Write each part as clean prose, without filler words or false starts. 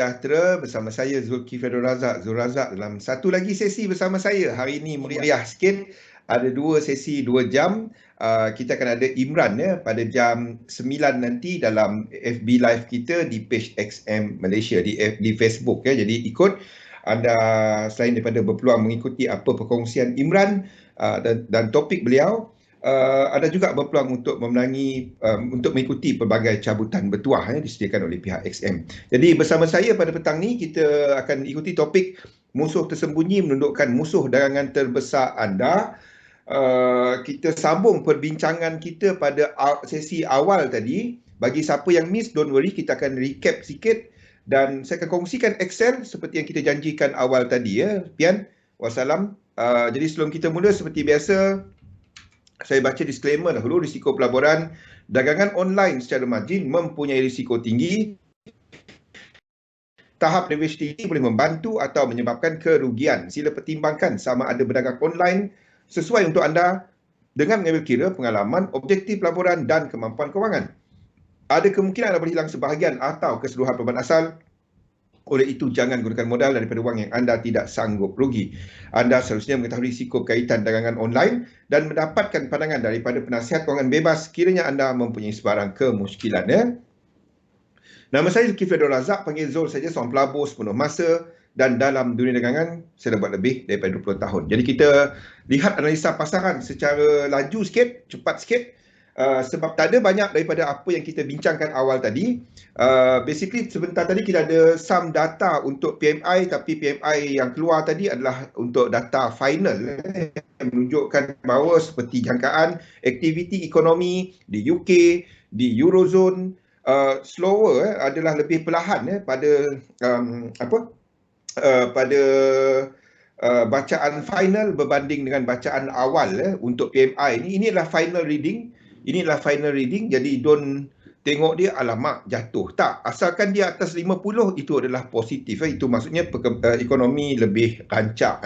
sejahtera, bersama saya Zulkifli Razak dalam satu lagi sesi bersama saya. Hari ini meriah sikit, ada dua sesi 2 jam. Kita akan ada Imran pada jam 9 nanti dalam FB Live kita di page XM Malaysia di Facebook Jadi ikut anda, selain daripada berpeluang mengikuti apa perkongsian Imran dan topik beliau, ada juga berpeluang untuk memenangi untuk mengikuti pelbagai cabutan bertuah disediakan oleh pihak XM. Jadi bersama saya pada petang ni kita akan ikuti topik musuh tersembunyi menundukkan musuh dagangan terbesar anda. Kita sambung perbincangan kita pada sesi awal tadi. Bagi siapa yang miss, don't worry, kita akan recap sikit dan saya akan kongsikan Excel seperti yang kita janjikan awal tadi Pian. Wassalam. Jadi sebelum kita mula, seperti biasa, saya baca disclaimer dahulu. Risiko pelaburan dagangan online secara margin mempunyai risiko tinggi. Tahap leverage tinggi boleh membantu atau menyebabkan kerugian. Sila pertimbangkan sama ada berdagang online sesuai untuk anda dengan mengambil kira pengalaman, objektif pelaburan dan kemampuan kewangan. Ada kemungkinan anda boleh hilang sebahagian atau keseluruhan pelaburan asal. Oleh itu, jangan gunakan modal daripada wang yang anda tidak sanggup rugi. Anda seharusnya mengetahui risiko berkaitan dagangan online dan mendapatkan pandangan daripada penasihat kewangan bebas sekiranya anda mempunyai sebarang kemusykilan. Nama saya Zulkifli Razak, panggil Zul saja, seorang pelabur sepenuh masa dan dalam dunia dagangan saya dah buat lebih daripada 20 tahun. Jadi kita lihat analisa pasaran secara laju sikit, cepat sikit. Sebab tak ada banyak daripada apa yang kita bincangkan awal tadi. Basically sebentar tadi kita ada some data untuk PMI, tapi PMI yang keluar tadi adalah untuk data final yang menunjukkan bahawa seperti jangkaan aktiviti ekonomi di UK, di Eurozone slower adalah lebih perlahan pada pada bacaan final berbanding dengan bacaan awal untuk PMI ini. Ini adalah final reading. Inilah final reading, jadi don't tengok dia alamak jatuh. Tak, asalkan dia atas 50 itu adalah positif. Itu maksudnya ekonomi lebih rancak.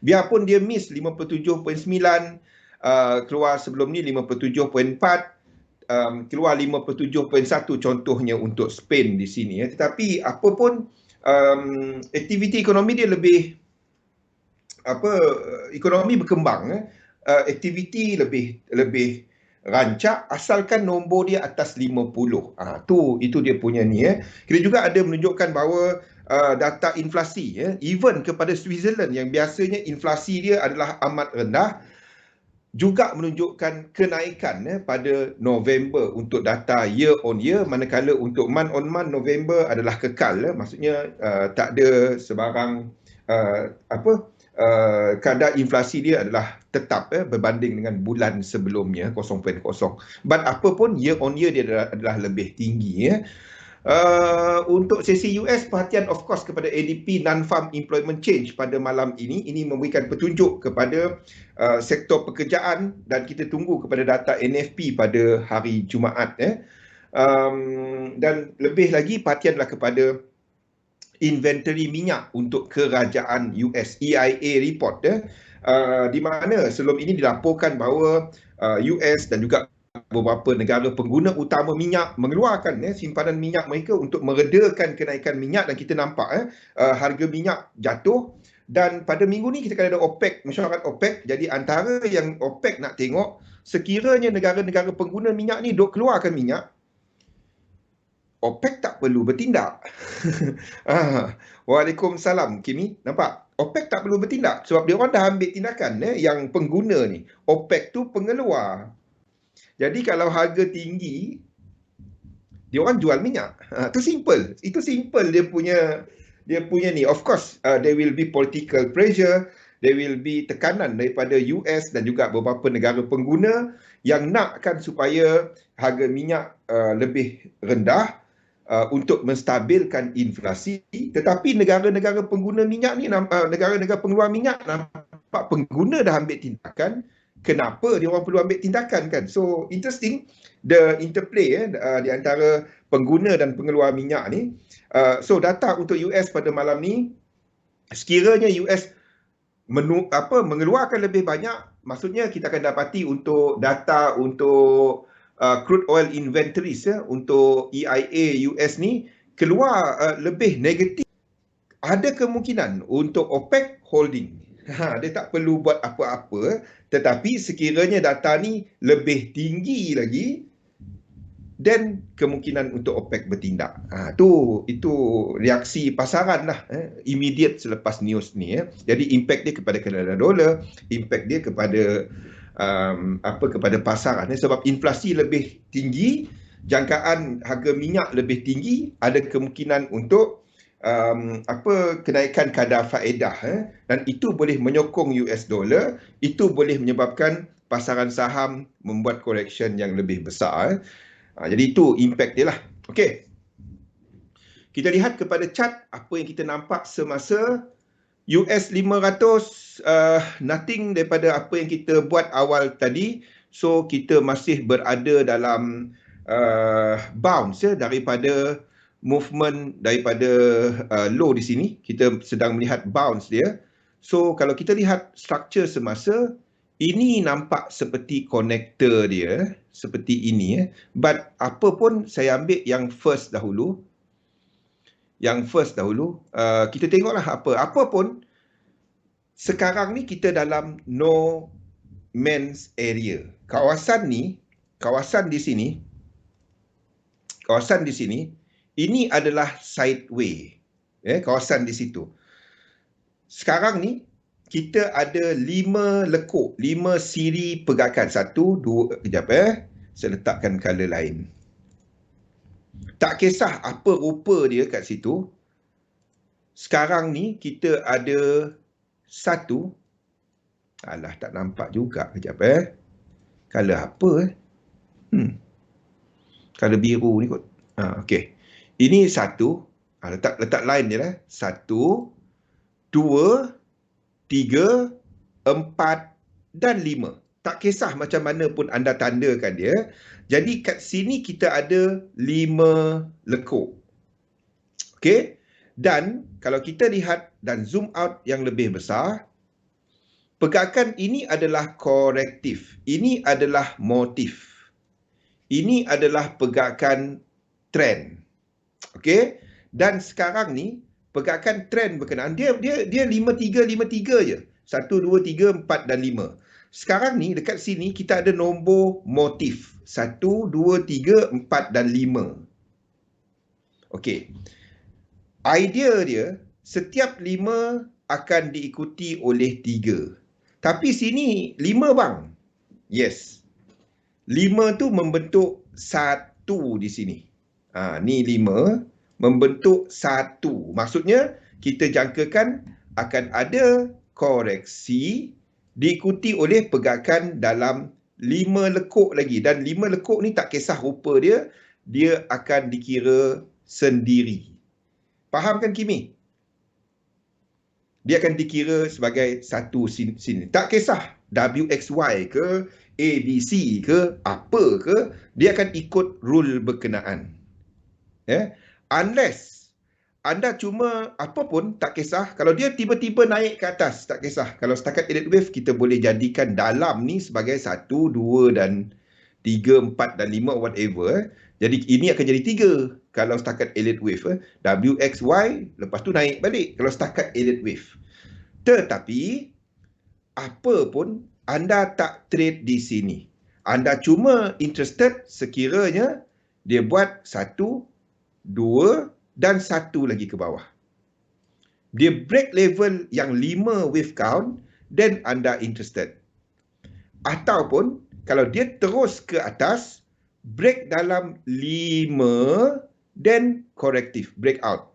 Biarpun dia miss 57.9, keluar sebelum ni 57.4, keluar 57.1 contohnya untuk Spain di sini. Tetapi apapun aktiviti ekonomi dia lebih ekonomi berkembang, aktiviti lebih rancak asalkan nombor dia atas 50. Itu dia punya ni. Kita juga ada menunjukkan bahawa data inflasi even kepada Switzerland yang biasanya inflasi dia adalah amat rendah juga menunjukkan kenaikan pada November untuk data year on year, manakala untuk month on month November adalah kekal. Maksudnya tak ada sebarang kadar inflasi dia adalah tetap berbanding dengan bulan sebelumnya 0.0. But apa pun year on year dia adalah lebih tinggi. Untuk sesi US, perhatian of course kepada ADP Non-Farm Employment Change pada malam ini. Ini memberikan petunjuk kepada sektor pekerjaan dan kita tunggu kepada data NFP pada hari Jumaat. Dan lebih lagi perhatianlah kepada inventory minyak untuk kerajaan US, EIA report di mana sebelum ini dilaporkan bahawa US dan juga beberapa negara pengguna utama minyak mengeluarkan simpanan minyak mereka untuk meredakan kenaikan minyak, dan kita nampak harga minyak jatuh. Dan pada minggu ni kita akan ada OPEC, mesyuarat OPEC. Jadi antara yang OPEC nak tengok, sekiranya negara-negara pengguna minyak ni duk keluarkan minyak, OPEC tak perlu bertindak. Waalaikumsalam, Kimi. Nampak? OPEC tak perlu bertindak sebab dia orang dah ambil tindakan yang pengguna ni. OPEC tu pengeluar. Jadi kalau harga tinggi, dia orang jual minyak. Itu simple. Itu simple dia punya ni. Of course, there will be political pressure, there will be tekanan daripada US dan juga beberapa negara pengguna yang nakkan supaya harga minyak lebih rendah untuk menstabilkan inflasi. Tetapi negara-negara pengguna minyak ni, negara-negara pengeluar minyak, nampak pengguna dah ambil tindakan. Kenapa dia orang perlu ambil tindakan kan? So interesting the interplay di antara pengguna dan pengeluar minyak ni. So data untuk US pada malam ni, sekiranya US mengeluarkan lebih banyak, maksudnya kita akan dapati untuk data untuk crude oil inventories untuk EIA US ni keluar lebih negatif, ada kemungkinan untuk OPEC holding. Dia tak perlu buat apa-apa, tetapi sekiranya data ni lebih tinggi lagi, dan kemungkinan untuk OPEC bertindak. Itu reaksi pasaran lah, immediate selepas news ni. Jadi impact dia kepada kadar dolar, impact dia kepada kepada pasaran. Sebab inflasi lebih tinggi, jangkaan harga minyak lebih tinggi, ada kemungkinan untuk kenaikan kadar faedah, dan itu boleh menyokong US dollar, itu boleh menyebabkan pasaran saham membuat correction yang lebih besar. Jadi itu impact dia lah. Okey. Kita lihat kepada chart apa yang kita nampak semasa US 500, nothing daripada apa yang kita buat awal tadi. So kita masih berada dalam bounce daripada movement daripada low di sini. Kita sedang melihat bounce dia. So kalau kita lihat structure semasa, ini nampak seperti connector dia, seperti ini. But apa pun saya ambil yang first dahulu. Kita tengoklah apa pun. Sekarang ni kita dalam no man's area. Kawasan di sini, ini adalah sideway. Kawasan di situ. Sekarang ni, kita ada 5 lekuk, 5 siri pergerakan. 1, 2, kejap saya letakkan color lain. Tak kisah apa rupa dia kat situ. Sekarang ni kita ada 1. Alah, tak nampak juga. Kejap color apa color biru ni kot. Okey. Ini 1. Letak line dia lah. 1, 2, 3, 4 dan 5. Tak kisah macam mana pun anda tandakan dia. Jadi kat sini kita ada 5 lekuk. Okey. Dan kalau kita lihat dan zoom out yang lebih besar, pergerakan ini adalah korektif. Ini adalah motif. Ini adalah pergerakan trend. Okey. Dan sekarang ni pergerakan trend berkenaan dia 53 je. 1, 2, 3, 4 dan 5. Sekarang ni dekat sini kita ada nombor motif. 1, 2, 3, 4 dan 5. Okey. Idea dia setiap 5 akan diikuti oleh 3. Tapi sini 5 bang. Yes. 5 tu membentuk 1 di sini. Ni 5 membentuk 1. Maksudnya kita jangkakan akan ada koreksi diikuti oleh pergerakan dalam 5 lekuk lagi. Dan 5 lekuk ni tak kisah rupa dia, dia akan dikira sendiri. Faham kan Kimi? Dia akan dikira sebagai satu sini. Tak kisah WXY ke, ABC ke, apa ke, dia akan ikut rule berkenaan. Unless anda cuma apa pun, tak kisah. Kalau dia tiba-tiba naik ke atas, tak kisah. Kalau setakat elite wave, kita boleh jadikan dalam ni sebagai 1, 2 dan 3, 4 dan 5, whatever. Jadi ini akan jadi 3 kalau setakat elite wave. WXY, lepas tu naik balik kalau setakat elite wave. Tetapi, apa pun, anda tak trade di sini. Anda cuma interested sekiranya dia buat 1, 2 dan 1 lagi ke bawah. Dia break level yang 5 wave count, then anda interested. Ataupun kalau dia terus ke atas, break dalam 5 dan korektif, breakout.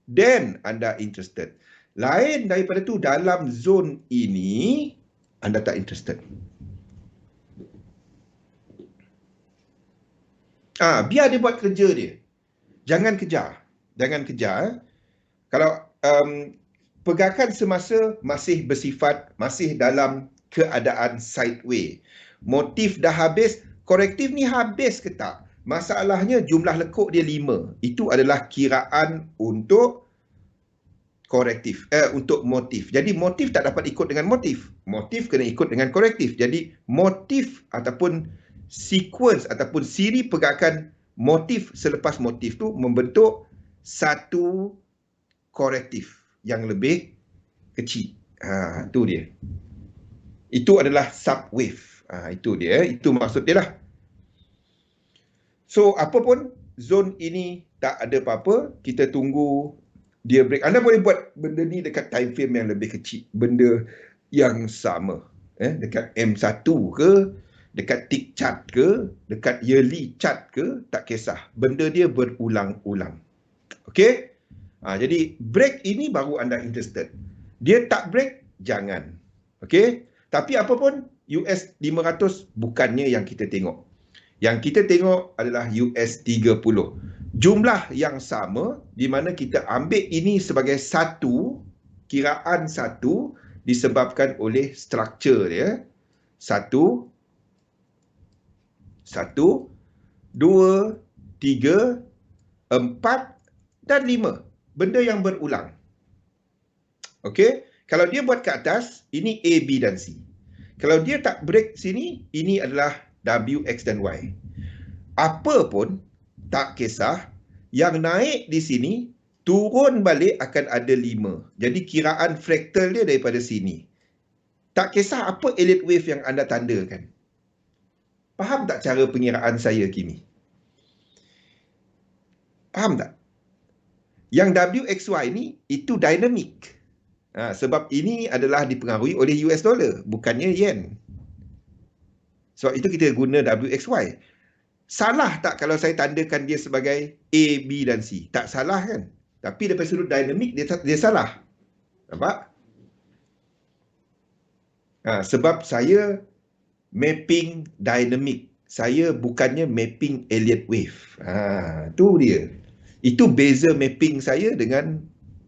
Then anda interested. Lain daripada tu, dalam zone ini anda tak interested. Biar dia buat kerja dia. Jangan kejar. Kalau pergerakan semasa masih bersifat, masih dalam keadaan sideway. Motif dah habis, korektif ni habis ke tak? Masalahnya jumlah lekuk dia 5. Itu adalah kiraan untuk korektif, untuk motif. Jadi motif tak dapat ikut dengan motif. Motif kena ikut dengan korektif. Jadi motif ataupun sequence ataupun siri pergerakan motif selepas motif tu membentuk satu korektif yang lebih kecil. Itu dia. Itu adalah subwave. Itu dia. Itu maksud dia lah. So, apa pun zon ini tak ada apa-apa, kita tunggu dia break. Anda boleh buat benda ni dekat time frame yang lebih kecil. Benda yang sama. Dekat M1 ke, dekat tick chart ke, dekat yearly chart ke, tak kisah. Benda dia berulang-ulang. Okey? Jadi break ini baru anda interested. Dia tak break, jangan. Okey? Tapi apa pun, US 500 bukannya yang kita tengok. Yang kita tengok adalah US 30. Jumlah yang sama di mana kita ambil ini sebagai satu, kiraan satu disebabkan oleh struktur dia. Satu, dua, tiga, empat dan lima. Benda yang berulang. Okey? Kalau dia buat ke atas, ini A, B dan C. Kalau dia tak break sini, ini adalah W, X dan Y. Apa pun, tak kisah, yang naik di sini, turun balik akan ada 5. Jadi kiraan fraktal dia daripada sini. Tak kisah apa elite wave yang anda tandakan. Faham tak cara pengiraan saya, Kimi? Faham tak? Yang WXY ni, itu dynamic. Sebab ini adalah dipengaruhi oleh US dollar, bukannya yen. Sebab itu kita guna WXY. Salah tak kalau saya tandakan dia sebagai A, B dan C? Tak salah kan? Tapi daripada sudut dinamik, dia salah. Nampak? Sebab saya mapping dynamic. Saya bukannya mapping Elliott wave. Itu dia. Itu beza mapping saya dengan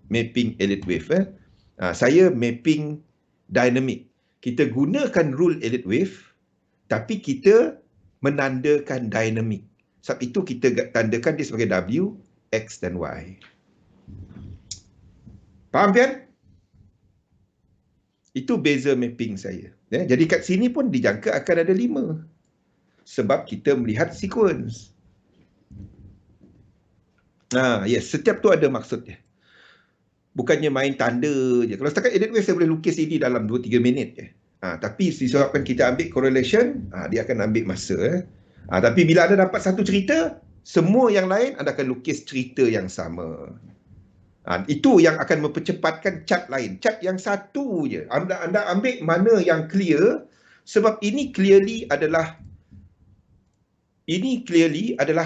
mapping Elliott wave. Saya mapping dynamic. Kita gunakan rule Elliott wave, tapi kita menandakan dynamic. Sebab itu kita tandakan dia sebagai W, X dan Y. Faham kan? Itu beza mapping saya. Jadi kat sini pun dijangka akan ada 5. Sebab kita melihat sequence. Yes, setiap tu ada maksud dia. Bukannya main tanda je. Kalau setakat Elliott wave saya boleh lukis ini dalam 2-3 minit je. Tapi disebabkan kita ambil correlation, dia akan ambil masa. Tapi bila anda dapat satu cerita, semua yang lain anda akan lukis cerita yang sama. Itu yang akan mempercepatkan chart lain. Chart yang satu je. Anda ambil mana yang clear, sebab ini clearly adalah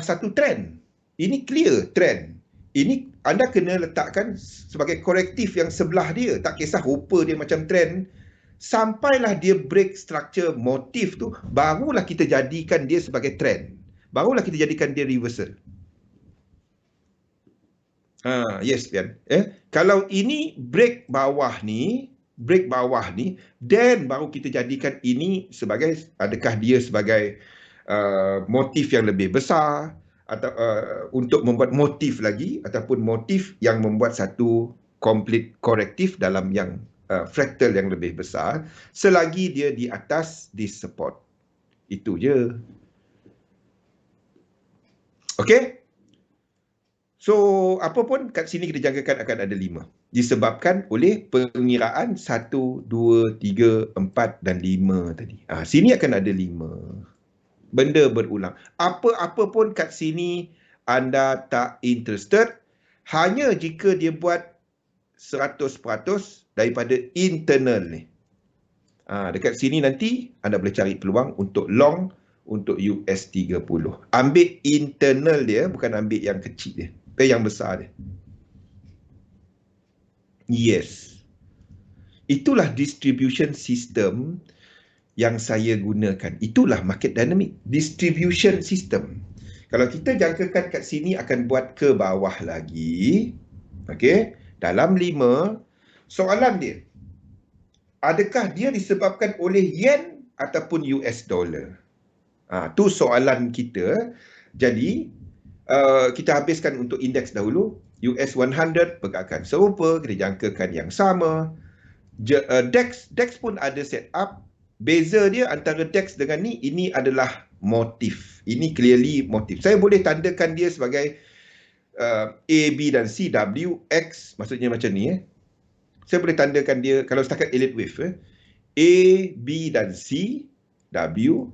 satu trend. Ini clear trend. Ini anda kena letakkan sebagai korektif yang sebelah dia. Tak kisah rupa dia macam trend. Sampailah dia break structure motif tu, barulah kita jadikan dia sebagai trend. Barulah kita jadikan dia reversal. Yes, Pian. Kalau ini break bawah ni, then baru kita jadikan ini sebagai, adakah dia sebagai motif yang lebih besar, atau untuk membuat motif lagi, ataupun motif yang membuat satu complete korektif dalam yang fraktal yang lebih besar, selagi dia di atas di support. Itu je. Okey? So, apa pun kat sini kita jangkakan akan ada 5. Disebabkan oleh pengiraan 1, 2, 3, 4 dan 5 tadi. Sini akan ada 5. Benda berulang. Apa-apa pun kat sini anda tak interested, hanya jika dia buat 100% daripada internal ni. Dekat sini nanti anda boleh cari peluang untuk long untuk US 30. Ambil internal dia, bukan ambil yang kecil dia. Yang besar dia. Yes. Itulah distribution system yang saya gunakan. Itulah market dynamic. Distribution system. Kalau kita jangkakan kat sini akan buat ke bawah lagi. Okey. Dalam 5, soalan dia, adakah dia disebabkan oleh yen ataupun US dollar? Tu soalan kita. Jadi, kita habiskan untuk indeks dahulu. US 100 pergerakan serupa, kita jangkakan yang sama. DAX pun ada set up. Beza dia antara DAX dengan ni, ini adalah motif. Ini clearly motif. Saya boleh tandakan dia sebagai A, B dan C, W, X, maksudnya macam ni. Saya boleh tandakan dia, kalau setakat elite wave, A, B dan C, W,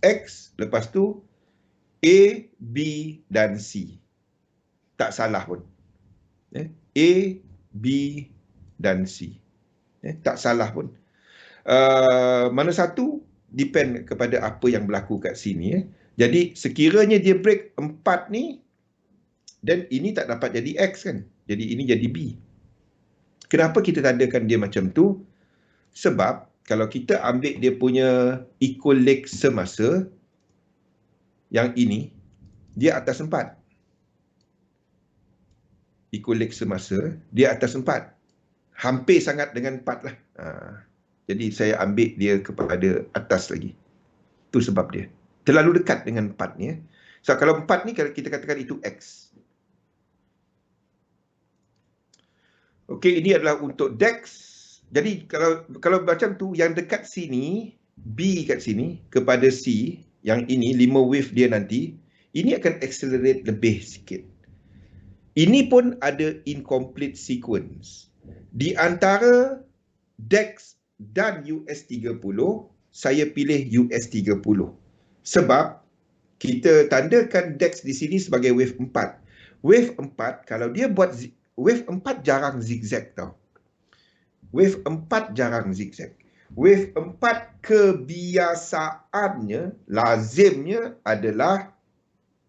X, lepas tu A, B dan C. Tak salah pun. A, B dan C. Tak salah pun. Mana satu, depend kepada apa yang berlaku kat sini. Jadi sekiranya dia break 4 ni, dan ini tak dapat jadi X kan. Jadi ini jadi B. Kenapa kita tandakan dia macam tu? Sebab kalau kita ambil dia punya equal leg semasa, yang ini, dia atas 4. Equal leg semasa, dia atas 4. Hampir sangat dengan 4 lah. Jadi saya ambil dia kepada atas lagi. Itu sebab dia. Terlalu dekat dengan 4 ni. So kalau 4 ni, kita katakan itu X. Okey, ini adalah untuk DEX. Jadi kalau macam tu, yang dekat sini, B kat sini, kepada C, yang ini, 5 wave dia nanti, ini akan accelerate lebih sikit. Ini pun ada incomplete sequence. Di antara DEX dan US30, saya pilih US30. Sebab kita tandakan DEX di sini sebagai wave 4. Wave 4, kalau dia buat wave 4 jarang zigzag tau. Wave 4 jarang zigzag. Wave 4 kebiasaannya, lazimnya adalah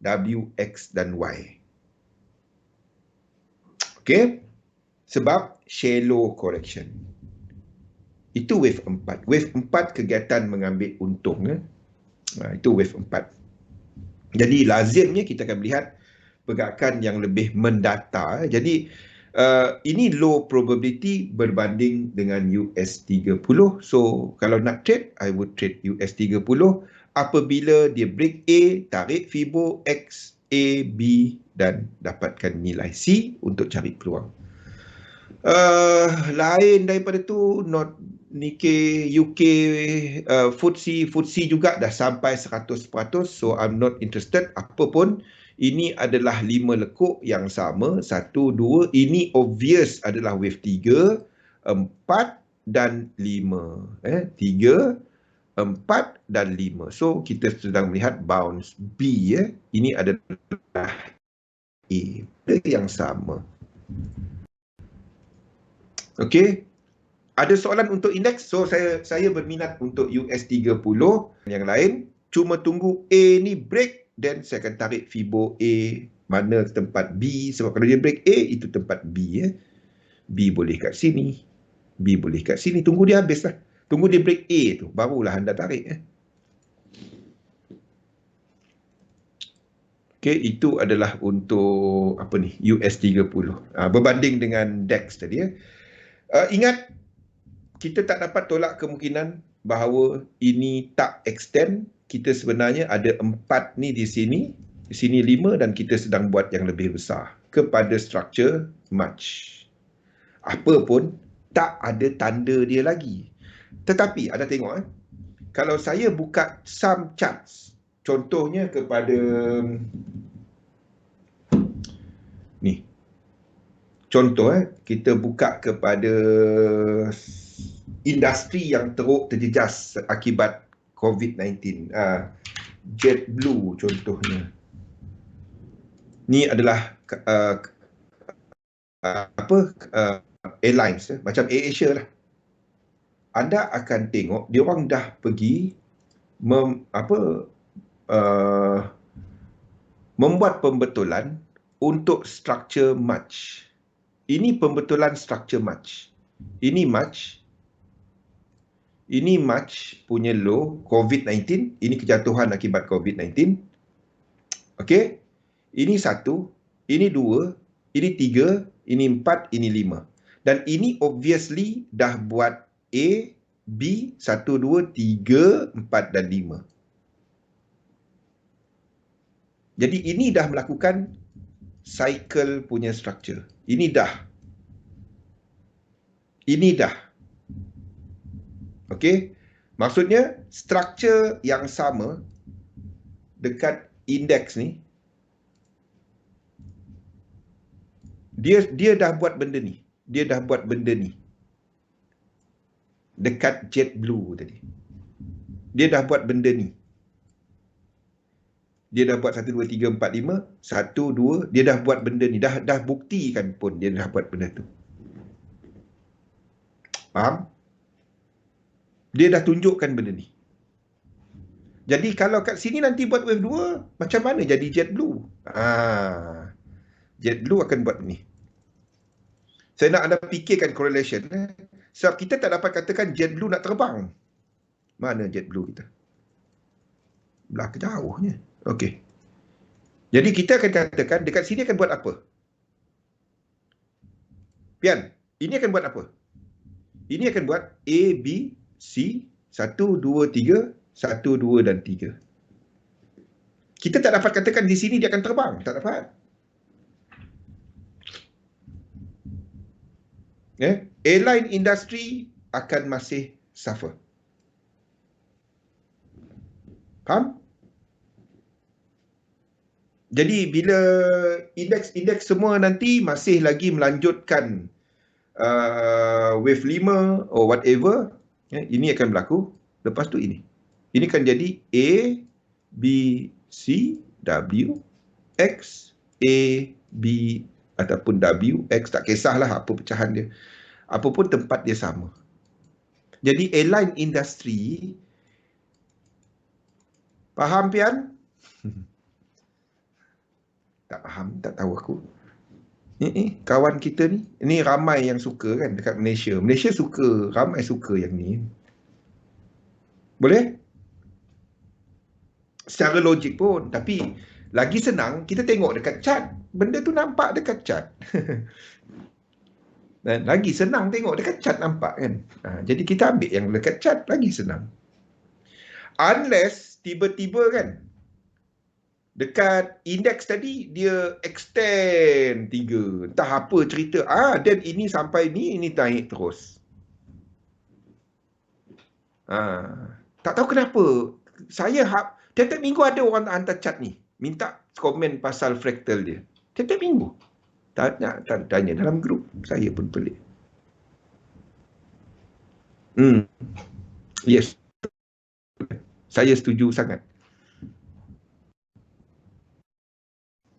W, X dan Y. Okey? Sebab shallow correction. Itu wave 4. Wave 4 kegiatan mengambil untung. Itu wave 4. Jadi lazimnya kita akan melihat pergerakan yang lebih mendata. Jadi ini low probability berbanding dengan US30. So kalau nak trade, I would trade US30. Apabila dia break A, tarik Fibo X, A, B dan dapatkan nilai C untuk cari peluang. Lain daripada tu, Nikkei, UK, FTSE juga dah sampai 100%. So I'm not interested. Apapun, ini adalah 5 lekuk yang sama. 1, 2, ini obvious adalah wave 3, 4 dan 5. 3, 4 dan 5. So kita sedang melihat bounce B. Ini adalah A yang sama. Okey. Ada soalan untuk indeks? So saya berminat untuk US30. Yang lain, cuma tunggu A ni break, then saya akan tarik Fibo A mana tempat B. Sebab kalau dia break A, itu tempat B. B boleh kat sini, B boleh kat sini. Tunggu dia habis lah. Tunggu dia break A tu, barulah anda tarik. Okey, itu adalah untuk apa ni, US30. Berbanding dengan DEX tadi. Ingat, kita tak dapat tolak kemungkinan bahawa ini tak extend. Kita sebenarnya ada 4 ni di sini 5 dan kita sedang buat yang lebih besar kepada structure match. Apa pun, tak ada tanda dia lagi. Tetapi, anda tengok kalau saya buka some charts, contohnya kepada ni. Contoh kita buka kepada industri yang teruk terjejas akibat COVID-19. JetBlue contohnya. Ni adalah airlines macam AirAsia lah. Anda akan tengok dia orang dah pergi membuat pembetulan untuk structure match. Ini pembetulan structure match. Ini match punya low COVID-19. Ini kejatuhan akibat COVID-19. Okey. Ini 1, ini 2, ini 3, ini 4, ini 5. Dan ini obviously dah buat A, B, 1, 2, 3, 4 dan 5. Jadi ini dah melakukan cycle punya structure. Ini dah. Okey. Maksudnya structure yang sama dekat indeks ni Dia dah buat benda ni. Dia dah buat benda ni. Dekat JetBlue tadi. Dia dah buat benda ni. Dia dah buat 1, 2, 3, 4, 5. 1, 2. Dia dah buat benda ni. Dah buktikan pun dia dah buat benda tu. Faham? Dia dah tunjukkan benda ni. Jadi kalau kat sini nanti buat wave 2, macam mana jadi JetBlue? JetBlue akan buat ni. Saya nak anda fikirkan correlation. Sebab kita tak dapat katakan JetBlue nak terbang. Mana JetBlue kita? Belah ke jauhnya. Okey. Jadi kita akan katakan dekat sini akan buat apa? Pian, ini akan buat apa? Ini akan buat A, B, C, 1, 2, 3, 1, 2 dan 3. Kita tak dapat katakan di sini dia akan terbang. Tak dapat. Airline industry akan masih suffer. Faham? Jadi bila indeks semua nanti masih lagi melanjutkan wave 5 or whatever, ini akan berlaku. Lepas tu ini. Ini akan jadi A, B, C, W, X, A, B ataupun W, X, tak kisahlah apa pecahan dia. Apa pun tempat dia sama. Jadi airline industry, faham Pian? Tak faham, tak tahu aku. Kawan kita ni, ini ramai yang suka kan dekat Malaysia. Malaysia suka, ramai suka yang ni. Boleh? Secara logik pun, tapi lagi senang kita tengok dekat chart. Benda tu nampak dekat chart. Dan lagi senang tengok dekat chart nampak kan. Jadi kita ambil yang dekat chart, lagi senang. Unless tiba-tiba kan dekat indeks tadi dia extend 3, entah apa cerita, dan ini sampai ni, ini naik terus. Tak tahu kenapa saya tiap-tiap minggu ada orang hantar chat ni, minta komen pasal fractal dia. Tiap-tiap minggu tanya dalam grup. Saya pun pelik. Yes, saya setuju sangat.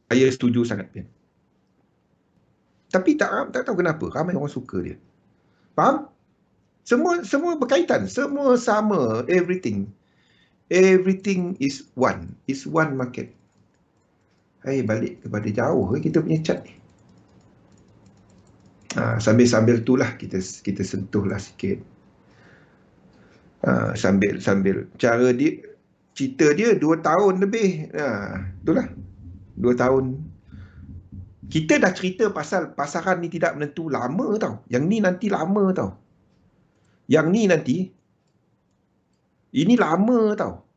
Saya setuju sangat. Tapi tak tahu kenapa ramai orang suka dia. Faham? Semua berkaitan, semua sama, everything is one. It's one market. Balik kepada jauh kita punya chat ni. Sambil-sambil itulah kita sentuhlah sikit. Sambil cara dia, cerita dia 2 tahun lebih. Itulah 2 tahun. Kita dah cerita pasal pasaran ni tidak menentu lama tau. Yang ni nanti lama tau. Yang ni nanti ini lama tau.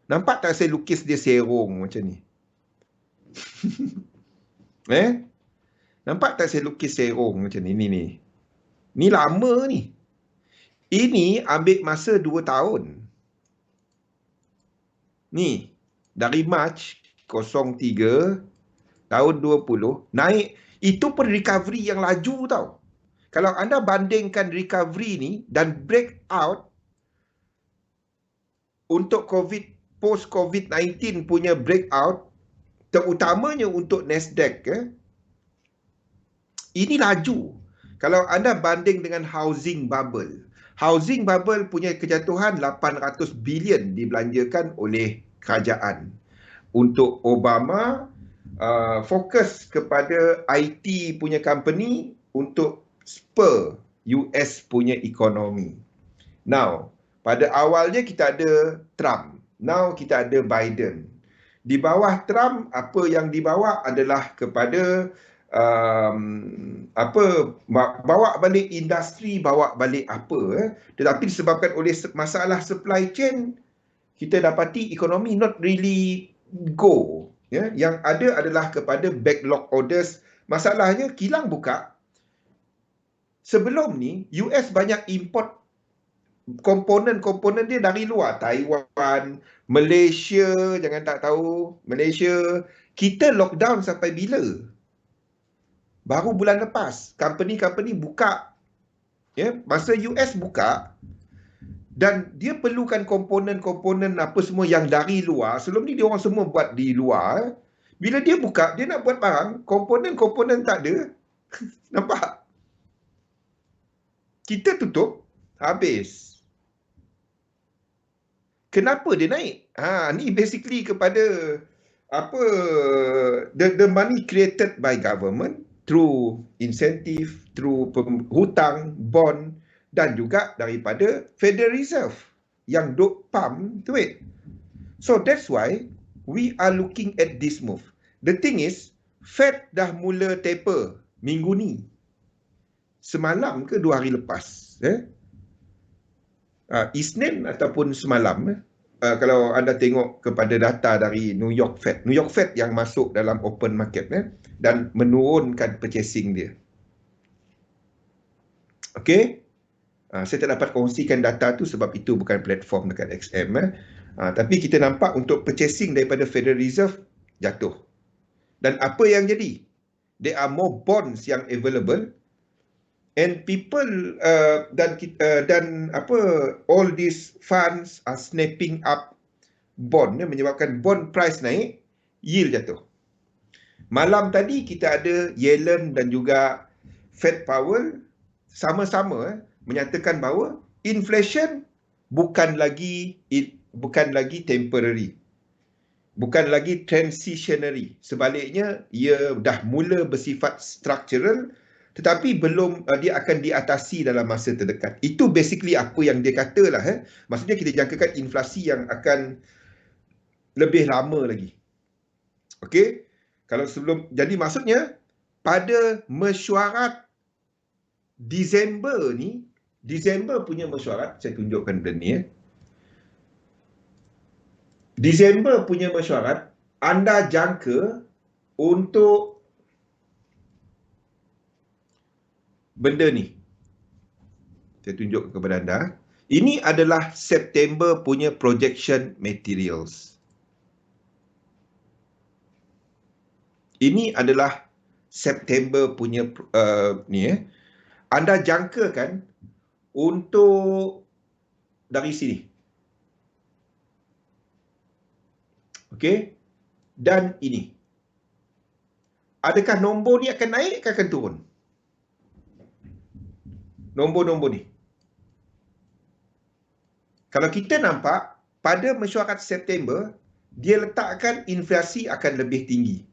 Nampak tak saya lukis dia serong macam ni? Nampak tak saya lukis serong macam ni? Ni lama ni. Ini ambil masa 2 tahun. Ni, dari Mac 03 tahun 20 naik. Itu pun recovery yang laju tau. Kalau anda bandingkan recovery ni dan breakout untuk post COVID-19 punya breakout, terutamanya untuk Nasdaq, ini laju. Kalau anda banding dengan housing bubble. Housing bubble punya kejatuhan 800 bilion dibelanjakan oleh kerajaan. Untuk Obama, fokus kepada IT punya company untuk spur US punya ekonomi. Now, pada awalnya kita ada Trump. Now kita ada Biden. Di bawah Trump, apa yang dibawa adalah kepada bawa balik industri, bawa balik apa. Tetapi disebabkan oleh masalah supply chain, kita dapati ekonomi not really go. Yang ada adalah kepada backlog orders. Masalahnya kilang buka. Sebelum ni, US banyak import komponen-komponen dia dari luar. Taiwan, Malaysia, jangan tak tahu. Malaysia, kita lockdown sampai bila? Baru bulan lepas, company-company buka, masa US buka, dan dia perlukan komponen-komponen apa semua yang dari luar. Sebelum ni dia orang semua buat di luar. Bila dia buka, dia nak buat barang, komponen-komponen tak ada. Nampak? Kita tutup, habis. Kenapa dia naik? Ni basically kepada apa the money created by government through incentive, through hutang, bond dan juga daripada Federal Reserve yang duk pump duit. So that's why we are looking at this move. The thing is, Fed dah mula taper minggu ni. Semalam ke 2 hari lepas. Isnin ataupun semalam. Kalau anda tengok kepada data dari New York Fed yang masuk dalam open market dan menurunkan purchasing dia. Okey. Saya tak dapat kongsikan data tu sebab itu bukan platform dekat XM. Tapi kita nampak untuk purchasing daripada Federal Reserve jatuh. Dan apa yang jadi? There are more bonds yang available and people all these funds are snapping up bond, menyebabkan bond price naik, yield jatuh. Malam tadi kita ada Yellen dan juga Fed Powell sama-sama menyatakan bahawa inflation bukan lagi temporary, bukan lagi transitionary. Sebaliknya, ia dah mula bersifat structural, tetapi belum dia akan diatasi dalam masa terdekat. Itu basically apa yang dia katalah. Maksudnya kita jangkakan inflasi yang akan lebih lama lagi. Okey? Kalau sebelum, jadi maksudnya pada mesyuarat Disember ni, Disember punya mesyuarat, saya tunjukkan benda ni. Disember punya mesyuarat, anda jangka untuk benda ni. Saya tunjuk kepada anda. Ini adalah September punya projection materials. Ini adalah September punya Anda jangkakan untuk dari sini. Okey? Dan ini. Adakah nombor ni akan naik ke akan turun? Nombor-nombor ni. Kalau kita nampak, pada mesyuarat September, dia letakkan inflasi akan lebih tinggi.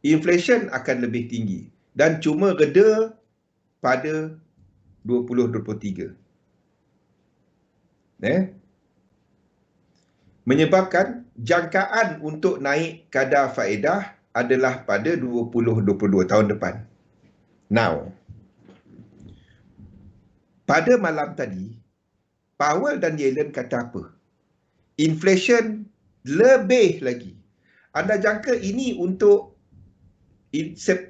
Inflation akan lebih tinggi. Dan cuma reda pada 2023. Menyebabkan jangkaan untuk naik kadar faedah adalah pada 2022 tahun depan. Now, pada malam tadi, Powell dan Yellen kata apa? Inflation lebih lagi. Anda jangka ini untuk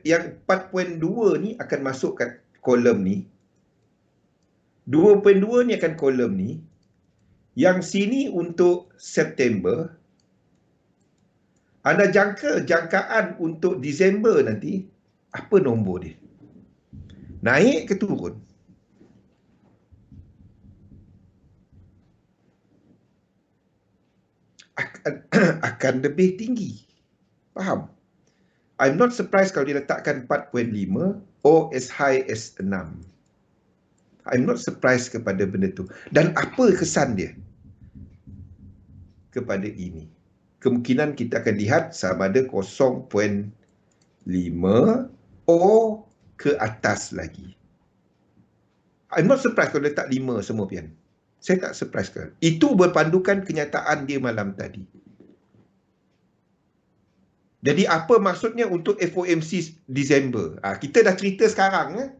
yang 4.2 ni akan masuk kat kolom ni. 2.2 ni akan kolom ni. Yang sini untuk September. Anda jangka jangkaan untuk Disember nanti, apa nombor dia? Naik ke turun? Akan lebih tinggi. Faham? I'm not surprised kalau dia letakkan 4.5 or as high as 6. I'm not surprised kepada benda tu. Dan apa kesan dia kepada ini? Kemungkinan kita akan lihat sama ada 0.5 or ke atas lagi. I'm not surprised kalau letak 5 semua pian. Saya tak surprise ke. Itu berpandukan kenyataan dia malam tadi. Jadi apa maksudnya untuk FOMC Disember? Kita dah cerita sekarang.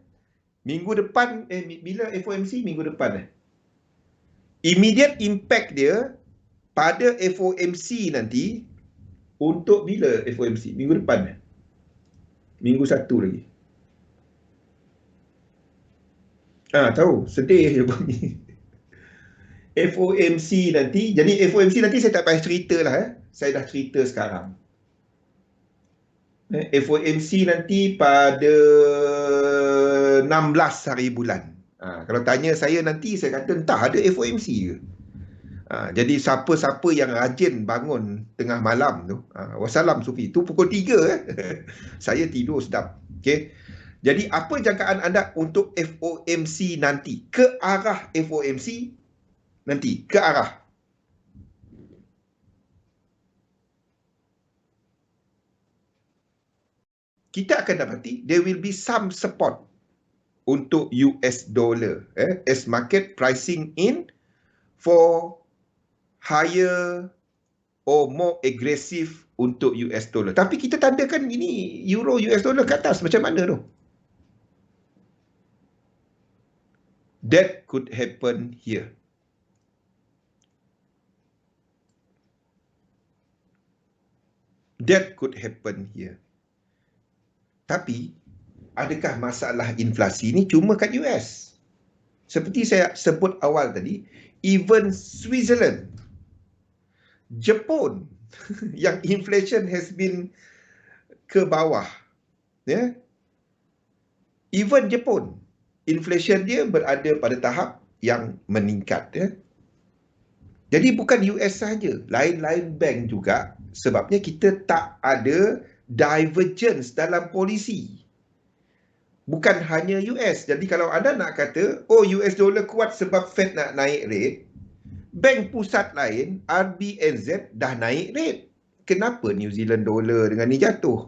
Minggu depan, bila FOMC? Minggu depan. Immediate impact dia pada FOMC nanti, untuk bila FOMC? Minggu depan. Minggu 1 lagi. Tahu, sedih je bunyi. FOMC nanti, jadi FOMC nanti saya tak payah cerita lah. Saya dah cerita sekarang. FOMC nanti pada 16 hari bulan. Kalau tanya saya nanti, saya kata entah ada FOMC ke. Jadi siapa-siapa yang rajin bangun tengah malam tu, wassalam Sufi, tu pukul 3 saya tidur sedap. Okay. Jadi apa jangkaan anda untuk FOMC nanti? Ke arah FOMC nanti, ke arah. Kita akan dapati there will be some support untuk US dollar as market pricing in for higher or more aggressive untuk US dollar. Tapi kita tandakan ini euro US dollar ke atas macam mana tu? That could happen here. That could happen here. Tapi, adakah masalah inflasi ni cuma kat US? Seperti saya sebut awal tadi, even Switzerland, Jepun, yang inflation has been ke bawah. Even Jepun, inflation dia berada pada tahap yang meningkat. Jadi bukan US sahaja, lain-lain bank juga, sebabnya kita tak ada divergence dalam polisi. Bukan hanya US. Jadi kalau anda nak kata, US dollar kuat sebab Fed nak naik rate, bank pusat lain, RBNZ, dah naik rate. Kenapa New Zealand dollar dengan ni jatuh?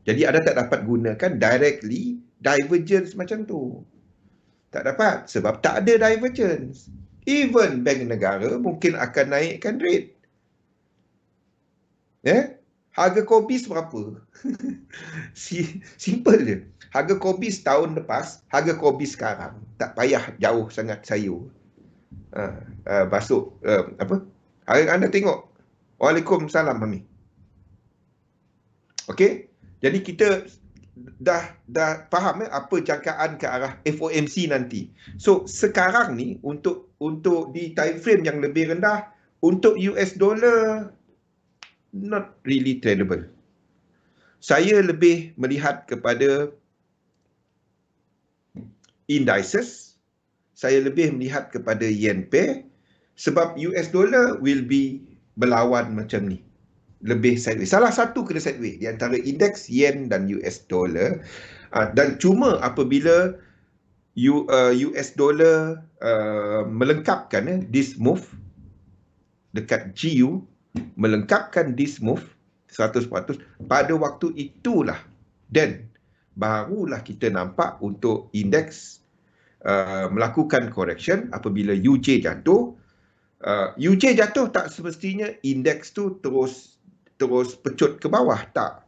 Jadi anda tak dapat gunakan directly divergence macam tu. Tak dapat, sebab tak ada divergence. Even bank negara mungkin akan naikkan rate. Harga kobis berapa? Simple je. Harga kobis tahun lepas, harga kobis sekarang. Tak payah jauh sangat sayur. Basuk. Apa? Anda tengok. Waalaikumsalam, Mami. Okey? Jadi kita dah faham apa jangkaan ke arah FOMC nanti. So, sekarang ni untuk di time frame yang lebih rendah, untuk US dollar not really tradable. Saya lebih melihat kepada indices, saya lebih melihat kepada yen pair, sebab US dollar will be berlawan macam ni, lebih sideways. Salah satu kena sideways di antara indeks yen dan US dollar. Dan cuma apabila US dollar melengkapkan this move dekat GU, melengkapkan this move 100%, pada waktu itulah dan barulah kita nampak untuk indeks melakukan correction. Apabila UJ jatuh, UJ jatuh tak semestinya indeks tu terus pecut ke bawah, tak.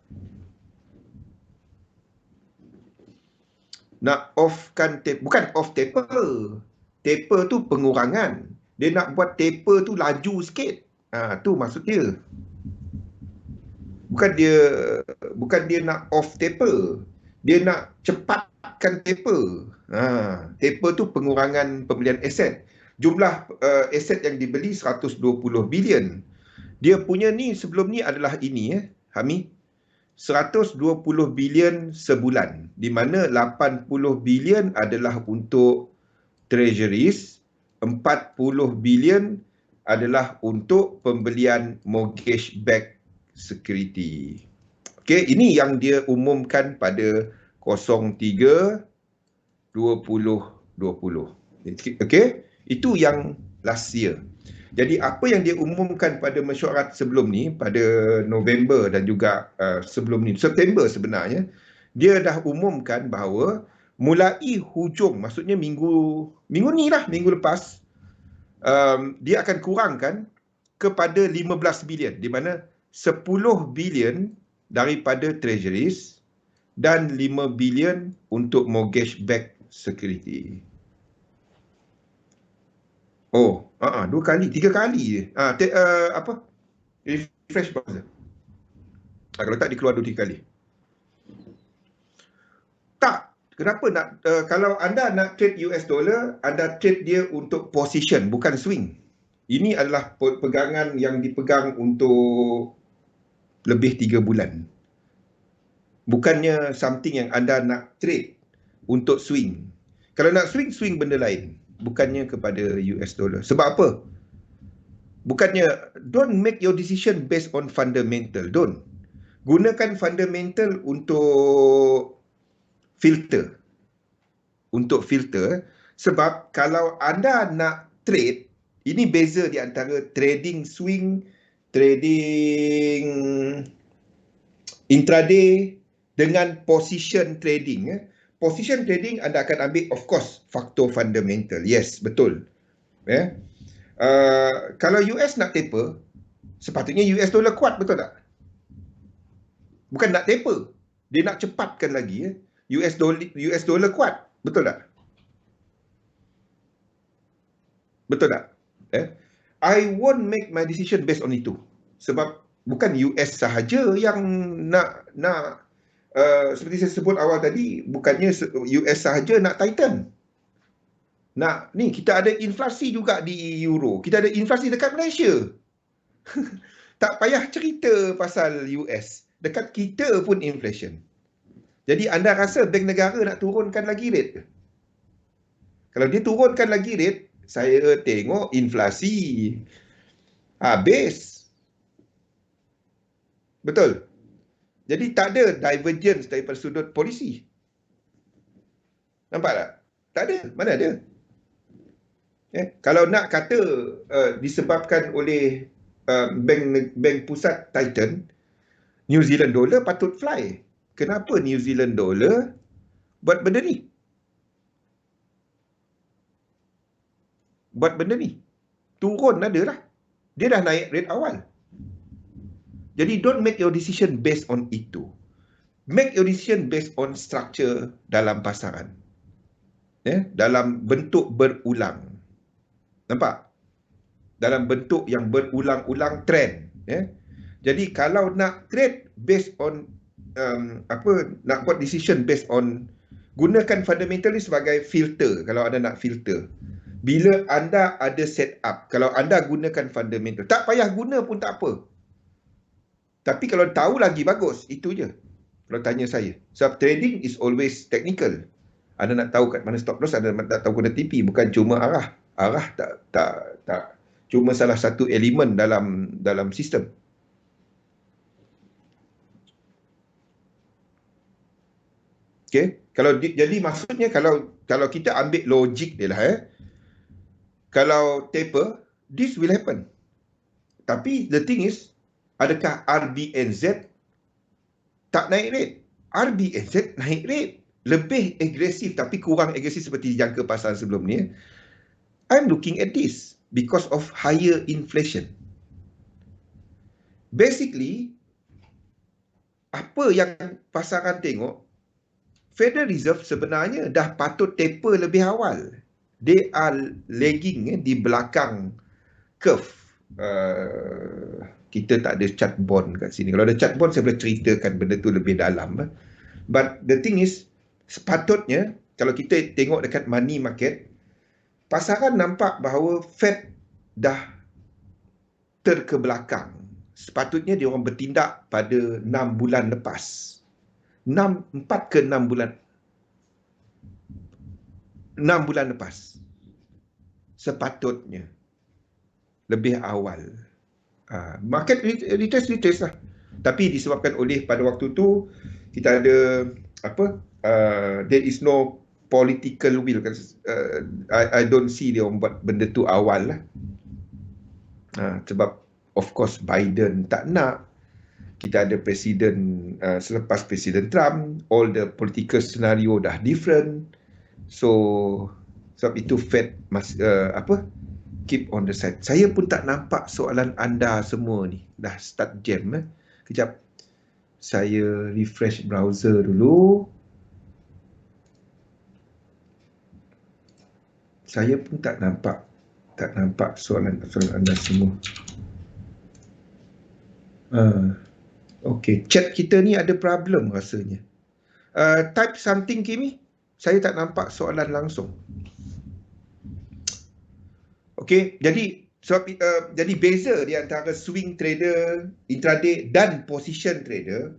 Nak offkan taper, bukan off taper. Taper tu pengurangan. Dia nak buat taper tu laju sikit. Tu maksud dia. Bukan dia nak off taper. Dia nak cepatkan taper. Taper tu pengurangan pembelian aset. Jumlah aset yang dibeli 120 bilion. Dia punya ni sebelum ni adalah ini Hami. 120 bilion sebulan. Di mana 80 bilion adalah untuk treasuries, 40 bilion adalah untuk pembelian mortgage backed security. Okey, ini yang dia umumkan pada 03/2020. Okey, itu yang last year. Jadi apa yang dia umumkan pada mesyuarat sebelum ni, pada November dan juga sebelum ni, September sebenarnya, dia dah umumkan bahawa mulai hujung, maksudnya minggu ni lah, minggu lepas, dia akan kurangkan kepada 15 bilion, di mana 10 bilion daripada treasuries dan 5 bilion untuk mortgage backed security. Dua kali, 3 kali je. Refresh browser. Kalau tak, dia keluar 2-3 kali. Tak. Kenapa nak, kalau anda nak trade US dollar, anda trade dia untuk position, bukan swing. Ini adalah pegangan yang dipegang untuk lebih 3 bulan. Bukannya something yang anda nak trade untuk swing. Kalau nak swing, swing benda lain. Bukannya kepada US dollar. Sebab apa? Bukannya, don't make your decision based on fundamental. Don't. Gunakan fundamental untuk filter. Untuk filter. Sebab kalau anda nak trade, ini beza di antara trading swing, trading intraday dengan position trading. Position trading anda akan ambil, of course, faktor fundamental. Yes, betul. Kalau US nak taper, sepatutnya US dollar kuat, betul tak? Bukan nak taper, dia nak cepatkan lagi. US dollar kuat, betul tak? Betul tak? I won't make my decision based on itu. Sebab bukan US sahaja yang nak seperti saya sebut awal tadi, bukannya US sahaja nak tighten. Ni kita ada inflasi juga di Euro. Kita ada inflasi dekat Malaysia. Tak payah cerita pasal US. Dekat kita pun inflation. Jadi anda rasa bank negara nak turunkan lagi rate? Kalau dia turunkan lagi rate, saya tengok inflasi habis. Betul. Jadi tak ada divergence daripada sudut polisi. Nampak tak? Tak ada. Mana ada? Kalau nak kata disebabkan oleh bank pusat tighten, New Zealand dollar patut fly. Kenapa New Zealand dollar buat benda ni? Turun adalah. Dia dah naik rate awal. Jadi don't make your decision based on itu. Make your decision based on structure dalam pasaran. Dalam bentuk berulang. Nampak? Dalam bentuk yang berulang-ulang trend. Jadi kalau nak trade based on nak buat decision based on, gunakan fundamental ni sebagai filter. Kalau anda nak filter, bila anda ada set up, kalau anda gunakan fundamental, tak payah guna pun tak apa. Tapi kalau tahu lagi bagus, itu je. Kalau tanya saya, sebab trading is always technical. Anda nak tahu kat mana stop loss, anda nak tahu kena TP, bukan cuma arah. Arah tak cuma salah satu elemen dalam sistem. Jadi maksudnya kalau kita ambil logik dia lah, kalau taper, this will happen. Tapi the thing is, adakah RBNZ tak naik rate? RBNZ naik rate. Lebih agresif tapi kurang agresif seperti jangka pasar sebelum ni. I'm looking at this because of higher inflation. Basically, apa yang pasaran tengok, Federal Reserve sebenarnya dah patut taper lebih awal. They are lagging di belakang curve. Kita tak ada chart bond kat sini. Kalau ada chart bond, saya boleh ceritakan benda tu lebih dalam. But the thing is, sepatutnya, kalau kita tengok dekat money market, pasaran nampak bahawa Fed dah terkebelakang. Sepatutnya dia orang bertindak pada 6 bulan lepas. 4 ke 6 bulan. 6 bulan lepas. Sepatutnya. Lebih awal. Market retest lah. Tapi disebabkan oleh pada waktu tu, kita ada there is no political will. I don't see dia orang buat benda tu awal lah. Sebab of course Biden tak nak. Kita ada presiden, selepas Presiden Trump, all the political scenario dah different. So sebab itu Fed keep on the side. Saya pun tak nampak soalan anda semua ni. Dah start jam. Kejap. Saya refresh browser dulu. Saya pun tak nampak soalan anda semua. Okey, chat kita ni ada problem rasanya. Type something, Kimi. Saya tak nampak soalan langsung. Okey, jadi beza di antara swing trader, intraday dan position trader.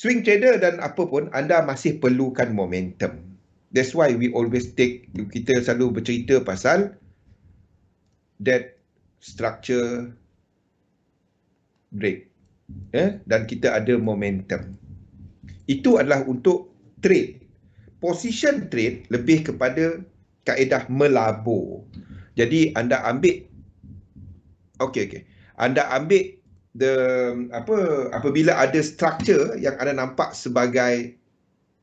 swing trader dan apa pun, anda masih perlukan momentum. That's why we always kita selalu bercerita pasal that structure break. Dan kita ada momentum. Itu adalah untuk trade. Position trade lebih kepada kaedah melabur. Jadi anda ambil anda ambil apabila ada structure yang anda nampak sebagai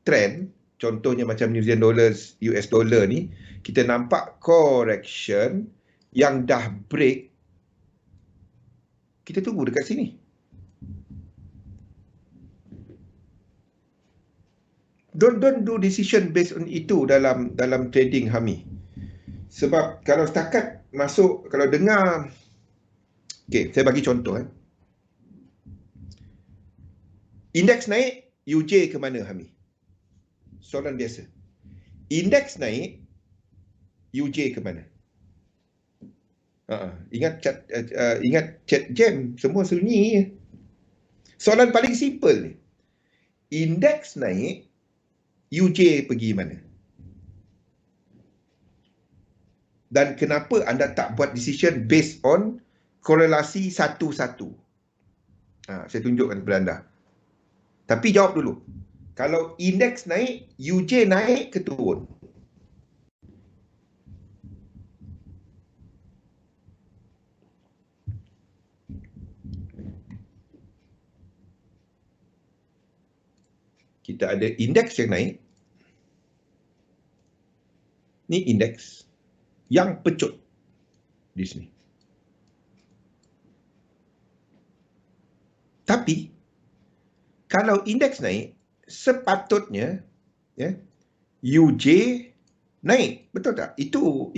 trend, contohnya macam New Zealand dollars, US dollar ni, kita nampak correction yang dah break, kita tunggu dekat sini. Don't do decision based on itu dalam trading Hami. Sebab kalau setakat masuk, kalau dengar, saya bagi contoh. Indeks naik, UJ ke mana Hami? Soalan biasa. Indeks naik, UJ ke mana? Ingat chat jam, semua sunyi. Soalan paling simple ni. Indeks naik, UJ pergi mana? Dan kenapa anda tak buat decision based on korelasi satu-satu? Saya tunjukkan kepada anda. Tapi jawab dulu. Kalau indeks naik, UJ naik ke turun? Kita ada indeks yang naik. Ni indeks yang pecut di sini. Tapi kalau indeks naik, sepatutnya UJ naik, betul tak? Itu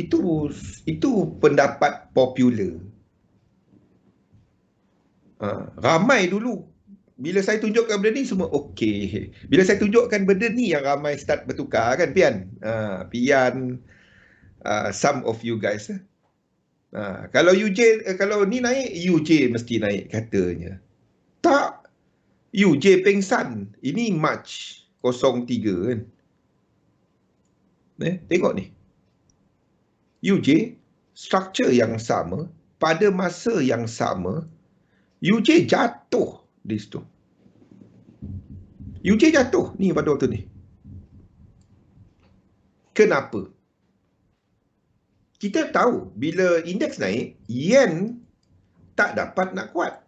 pendapat popular. Ramai dulu bila saya tunjukkan benda ni semua okey. Bila saya tunjukkan benda ni yang ramai start bertukar kan, Pian? Pian, some of you guys. Kalau kalau ni naik, UJ mesti naik katanya. Tak. UJ pengsan. Ini March 03 kan. Tengok ni. UJ structure yang sama pada masa yang sama, UJ jatuh di situ. UJ jatuh ni pada waktu ni. Kenapa? Kita tahu bila indeks naik, yen tak dapat nak kuat.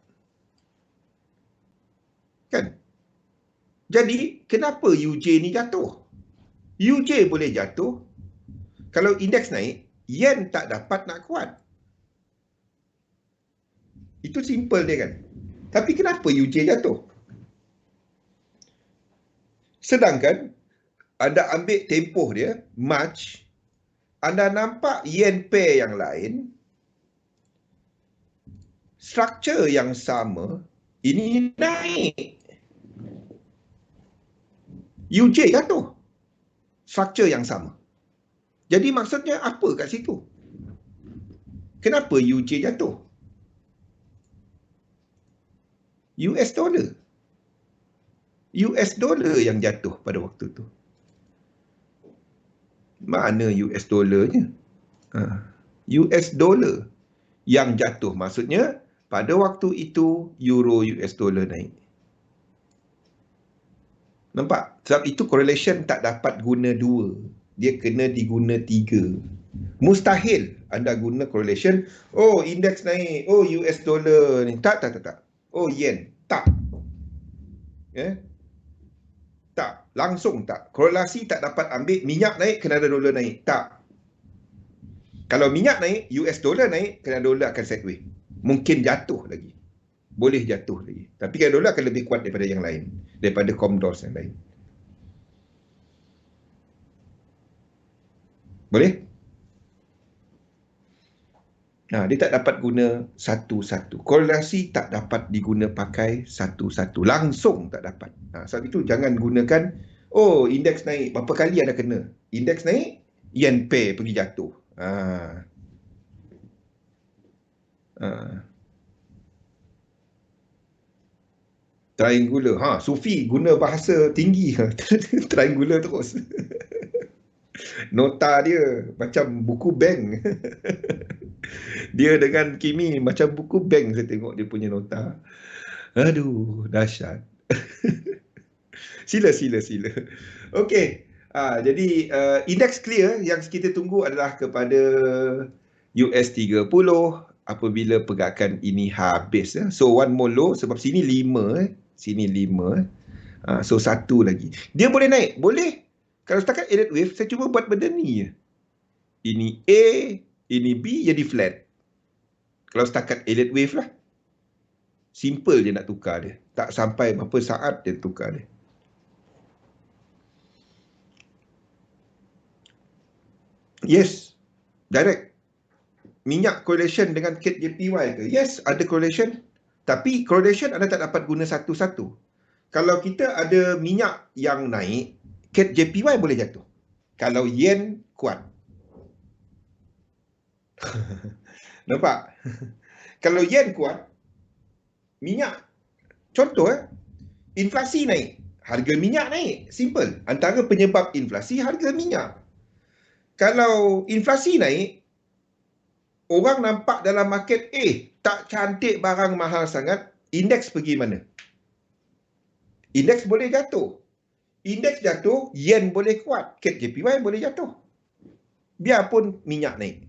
Kan? Jadi, kenapa UJ ni jatuh? UJ boleh jatuh. Kalau indeks naik, yen tak dapat nak kuat. Itu simple dia kan. Tapi kenapa UJ jatuh? Sedangkan anda ambil tempoh dia, March, anda nampak yen pair yang lain, struktur yang sama, ini naik. UJ jatuh. Struktur yang sama. Jadi maksudnya apa kat situ? Kenapa UJ jatuh? US dollar. US dollar yang jatuh pada waktu tu. Mana US dollarnya? US dollar yang jatuh. Maksudnya pada waktu itu euro US dollar naik. Nampak? Sebab itu correlation tak dapat guna 2. Dia kena diguna 3. Mustahil anda guna correlation. Oh, indeks naik. Oh, US dollar ni. Tak. Oh, yen. Tak. Tak. Langsung tak. Korelasi tak dapat ambil. Minyak naik, kena ada dolar naik. Tak. Kalau minyak naik, US dollar naik, kena dolar akan sideway. Mungkin jatuh lagi. Boleh jatuh lagi. Tapi kena dolar akan lebih kuat daripada yang lain. Daripada Comdors yang lain. Boleh? Dia tak dapat guna satu-satu. Korelasi tak dapat diguna pakai satu-satu. Langsung tak dapat. Sebab itu jangan gunakan, oh, indeks naik. Berapa kali anda kena? Indeks naik, yen pair pergi jatuh. Triangular. Sufi guna bahasa tinggi. Triangular terus. Nota dia macam buku bank. Dia dengan Kimi macam buku bank, saya tengok dia punya nota. Aduh, dahsyat. Sila. Okey. Jadi indeks clear yang kita tunggu adalah kepada US30 apabila pergerakan ini habis. So one more low sebab sini 5. Sini 5. So satu lagi. Dia boleh naik? Boleh. Kalau setakat elliott wave, saya cuba buat benda ni je. Ini A, ini B jadi flat. Kalau setakat elliott wave lah. Simple je nak tukar dia. Tak sampai berapa saat dia tukar dia. Yes, direct. Minyak correlation dengan Kate JPY ke? Yes, ada correlation. Tapi correlation anda tak dapat guna satu-satu. Kalau kita ada minyak yang naik, Kate JPY boleh jatuh. Kalau yen kuat. Nampak? Kalau yen kuat, minyak. Contoh, inflasi naik. Harga minyak naik. Simple. Antara penyebab inflasi, harga minyak. Kalau inflasi naik, orang nampak dalam market, tak cantik barang mahal sangat, indeks pergi mana? Indeks boleh jatuh. Indeks jatuh, yen boleh kuat, Kate JPY boleh jatuh. Biarpun minyak naik.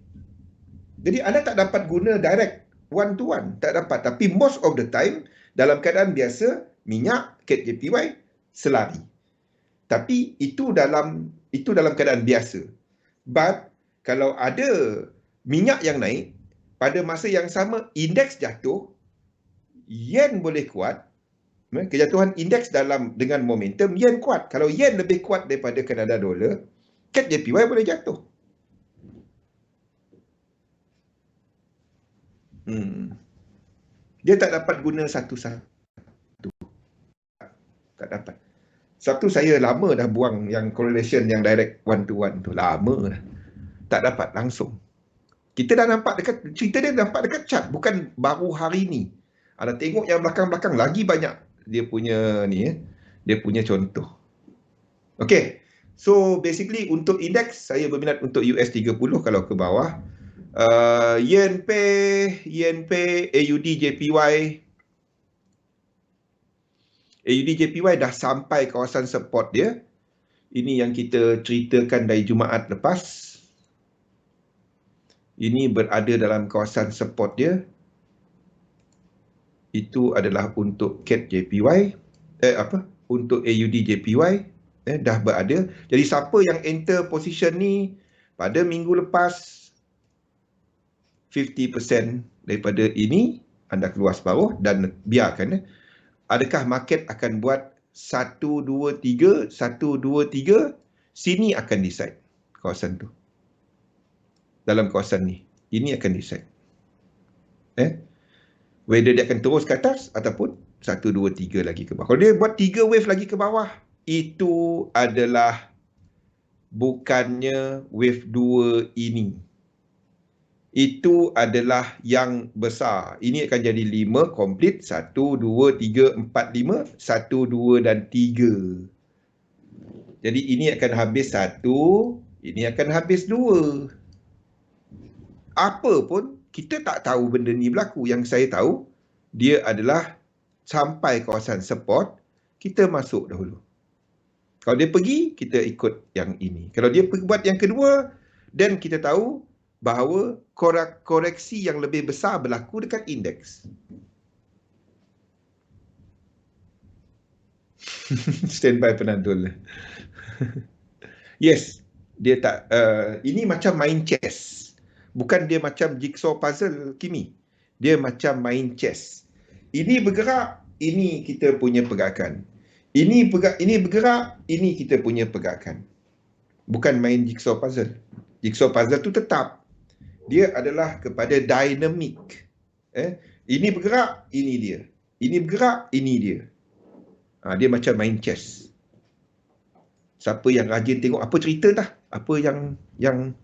Jadi anda tak dapat guna direct one to one, tak dapat. Tapi most of the time, dalam keadaan biasa, minyak, Kate JPY selari. Tapi itu dalam keadaan biasa. But kalau ada minyak yang naik, pada masa yang sama indeks jatuh, yen boleh kuat. Kejatuhan indeks dengan momentum, yen kuat. Kalau yen lebih kuat daripada Canada dollar, Kate JPY boleh jatuh. Dia tak dapat guna satu-satu. Tak dapat. Sebab tu saya lama dah buang yang correlation yang direct one to one tu. Lama dah. Tak dapat langsung. Kita dah nampak dekat, cerita dia nampak dekat chart. Bukan baru hari ni. Anda tengok yang belakang-belakang lagi banyak dia punya ni. Dia punya contoh. Okay. So basically untuk indeks, saya berminat untuk US30 kalau ke bawah. Yen Pay, AUD JPY. AUD JPY dah sampai kawasan support dia. Ini yang kita ceritakan dari Jumaat lepas. Ini berada dalam kawasan support dia. Itu adalah untuk CAD JPY. Untuk AUD JPY. Dah berada. Jadi siapa yang enter position ni pada minggu lepas, 50% daripada ini, anda keluar separuh dan biarkan. Adakah market akan buat 1, 2, 3, 1, 2, 3, sini akan decide kawasan tu. Dalam kawasan ni. Ini akan decide. Whether dia akan terus ke atas ataupun 1, 2, 3 lagi ke bawah. Kalau dia buat 3 wave lagi ke bawah, itu adalah bukannya wave 2 ini. Itu adalah yang besar. Ini akan jadi 5 complete. 1, 2, 3, 4, 5. 1, 2 dan 3. Jadi ini akan habis 1. Ini akan habis 2. Apa pun, kita tak tahu benda ni berlaku. Yang saya tahu, dia adalah sampai kawasan support, kita masuk dahulu. Kalau dia pergi, kita ikut yang ini. Kalau dia buat yang kedua, dan kita tahu bahawa koreksi yang lebih besar berlaku dekat indeks. Standby penandul. Yes, dia tak. Ini macam main chess. Bukan dia macam jigsaw puzzle, Kimi. Dia macam main chess. Ini bergerak, ini kita punya pergerakan. Ini bergerak, ini kita punya pergerakan. Bukan main jigsaw puzzle. Jigsaw puzzle tu tetap. Dia adalah kepada dinamik. Ini bergerak, ini dia. Ini bergerak, ini dia. Dia macam main chess. Siapa yang rajin tengok, apa cerita dah? Apa yang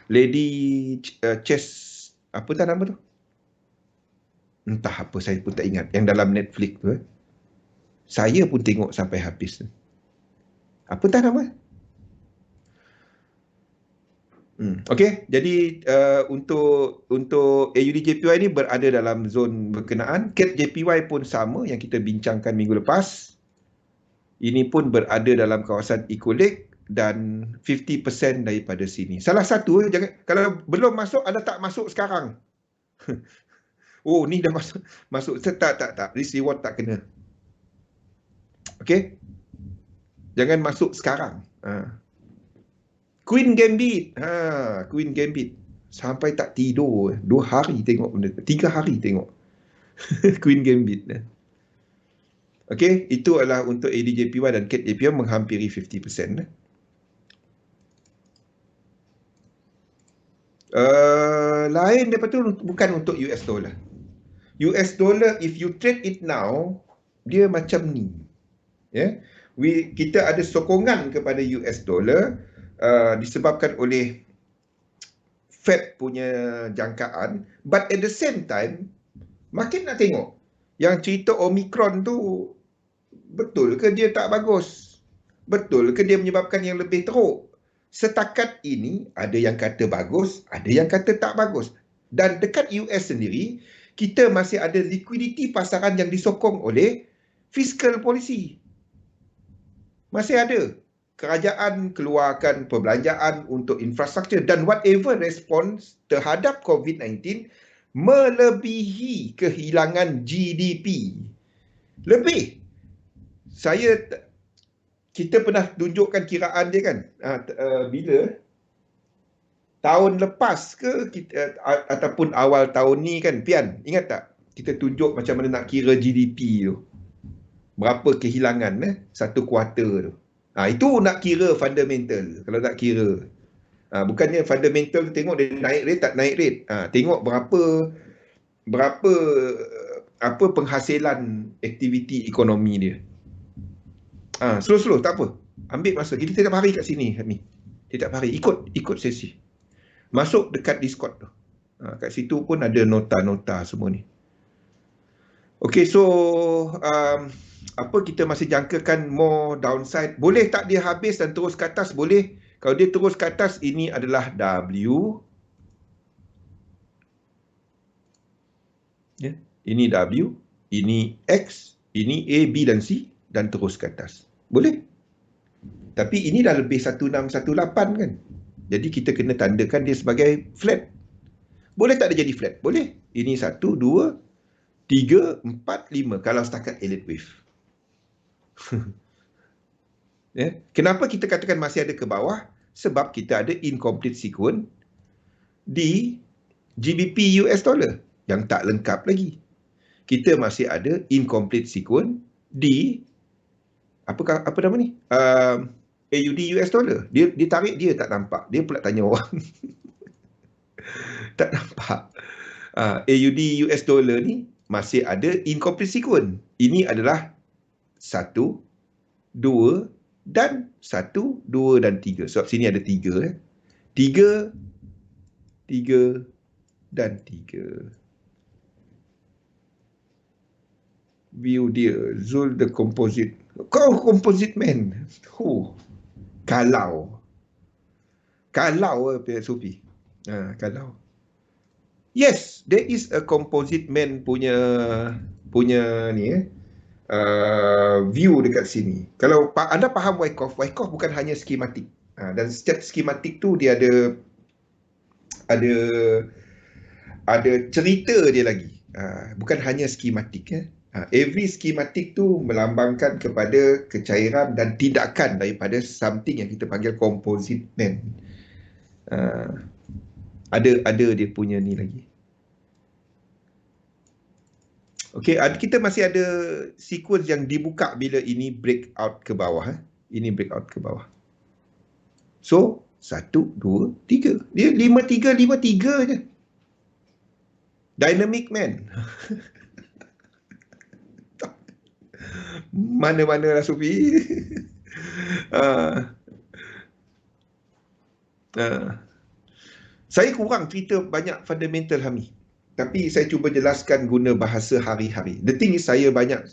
Lady Chess, apa tak nama tu? Entah apa, saya pun tak ingat. Yang dalam Netflix tu. Saya pun tengok sampai habis. Apa tak nama? Okey, jadi untuk AUD JPY ni berada dalam zon berkenaan. CAD JPY pun sama yang kita bincangkan minggu lepas. Ini pun berada dalam kawasan equilibrium dan 50% daripada sini. Salah satu, jangan, kalau belum masuk, anda tak masuk sekarang. Oh, ni dah masuk. Tak. Risk reward tak kena. Okey? Jangan masuk sekarang. Queen Gambit. Queen Gambit. Sampai tak tidur. 2 hari tengok benda. 3 hari tengok. Queen Gambit. Okey, itu adalah untuk ADJPY dan CAD JPY menghampiri 50%. Lain daripada tu bukan untuk US dollar. US dollar, if you trade it now, dia macam ni. Kita ada sokongan kepada US dollar disebabkan oleh Fed punya jangkaan, but at the same time makin nak tengok yang cerita Omicron tu betul ke dia tak bagus, betul ke dia menyebabkan yang lebih teruk. Setakat ini ada yang kata bagus, ada yang kata tak bagus. Dan dekat US sendiri kita masih ada liquidity pasaran yang disokong oleh fiscal policy. Masih ada. Kerajaan keluarkan perbelanjaan untuk infrastruktur dan whatever respons terhadap COVID-19 melebihi kehilangan GDP. Lebih. Kita pernah tunjukkan kiraan dia kan? Bila? Tahun lepas ke ataupun awal tahun ni kan, Pian? Ingat tak? Kita tunjuk macam mana nak kira GDP tu. Berapa kehilangan satu kuarter tu. Itu nak kira fundamental. Kalau nak kira. Bukannya fundamental tu tengok dia naik rate tak naik rate. Tengok berapa apa penghasilan aktiviti ekonomi dia. Slow-slow tak apa. Ambil masa. Kita tiap hari kat sini ni. Tiap hari ikut sesi. Masuk dekat Discord tu. Kat situ pun ada nota-nota semua ni. Okay, so apa kita masih jangkakan more downside. Boleh tak dia habis dan terus ke atas? Boleh. Kalau dia terus ke atas, ini adalah W. Ini W, ini X, ini A, B dan C dan terus ke atas. Boleh. Tapi ini dah lebih 1618 kan. Jadi kita kena tandakan dia sebagai flat. Boleh tak dia jadi flat? Boleh. Ini 1, 2, 3, 4, 5 kalau setakat elite wave. Kenapa kita katakan masih ada ke bawah? Sebab kita ada incomplete sequence di GBP US dollar yang tak lengkap lagi. Kita masih ada incomplete sequence di apa nama ni? AUD US dollar. Dia tarik dia tak nampak. Dia pula tanya orang. Tak nampak. AUD US dollar ni masih ada incomplete sequence. Ini adalah 1, 2 dan 1, 2 dan 3. Sebab sini ada 3. 3, 3 dan 3. View dia. Zul the composite. Kau composite man. Kalau Sophie. Kalau. Yes, there is a composite man punya ni view dekat sini. Kalau anda faham Wyckoff bukan hanya skematik. Dan setiap skematik tu dia ada cerita dia lagi. Bukan hanya skematik. Every skematik tu melambangkan kepada kecairan dan tindakan daripada something yang kita panggil composite man. Ada dia punya ni lagi. Okey, kita masih ada sequence yang dibuka bila ini breakout ke bawah. Ini breakout ke bawah. So, 1, 2, 3. Dia 5, 3, 5, 3 je. Dynamic man. Mana-mana lah Sufi. Saya kurang cerita banyak fundamental Hami. Tapi saya cuba jelaskan guna bahasa hari-hari. The thing is, saya banyak,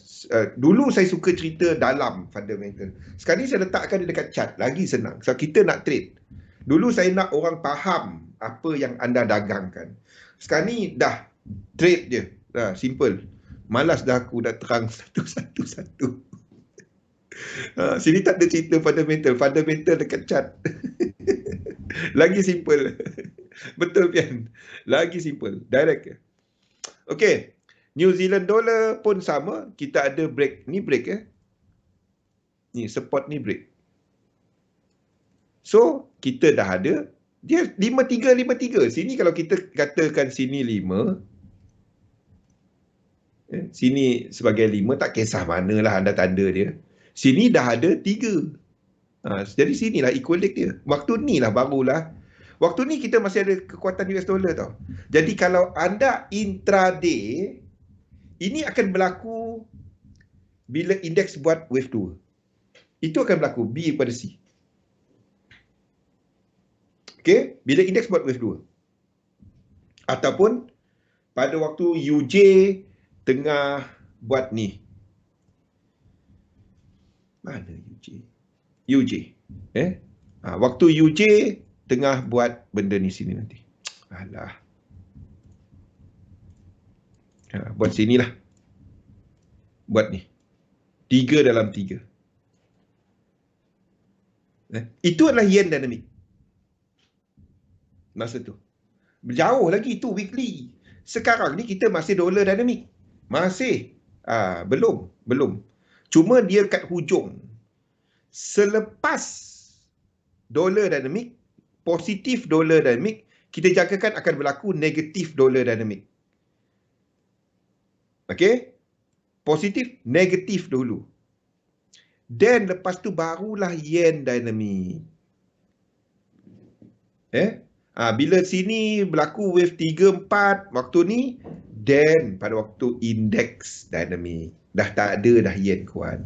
dulu saya suka cerita dalam fundamental. Sekarang ni saya letakkan dia dekat chart, lagi senang. So kita nak trade. Dulu saya nak orang faham apa yang anda dagangkan. Sekarang ni dah trade je. Dah simple. Malas dah aku dah terang satu-satu. Sini tak ada cerita fundamental. Fundamental dekat chart. Lagi simple. Betul Pian. Lagi simple. Direct. Okey. New Zealand dollar pun sama. Kita ada break. Ni break Ni support ni break. So, kita dah ada. Dia 5353. Sini kalau kita katakan sini 5. Sini sebagai 5. Tak kisah manalah anda tanda dia. Sini dah ada 3. Jadi sinilah equilibrium dia. Waktu ni lah barulah. Waktu ni kita masih ada kekuatan US dollar tau. Jadi kalau anda intraday, ini akan berlaku bila indeks buat wave 2. Itu akan berlaku B pada C. Okey, bila indeks buat wave 2. Ataupun pada waktu UJ tengah buat ni. Mana UJ? UJ. Waktu UJ tengah buat benda ni sini nanti. Alah. Buat sinilah. Buat ni. 3 dalam 3. Itu adalah yen dynamic. Masa tu. Jauh lagi itu weekly. Sekarang ni kita masih dollar dynamic. Masih. Belum. Cuma dia kat hujung. Selepas dollar dynamic, positif dollar dynamic, kita jangkakan akan berlaku negatif dollar dynamic. Okey? Positif, negatif dulu. Then lepas tu barulah yen dynamic. Bila sini berlaku wave 3, 4 waktu ni, then pada waktu indeks dynamic. Dah tak ada dah yen kuat.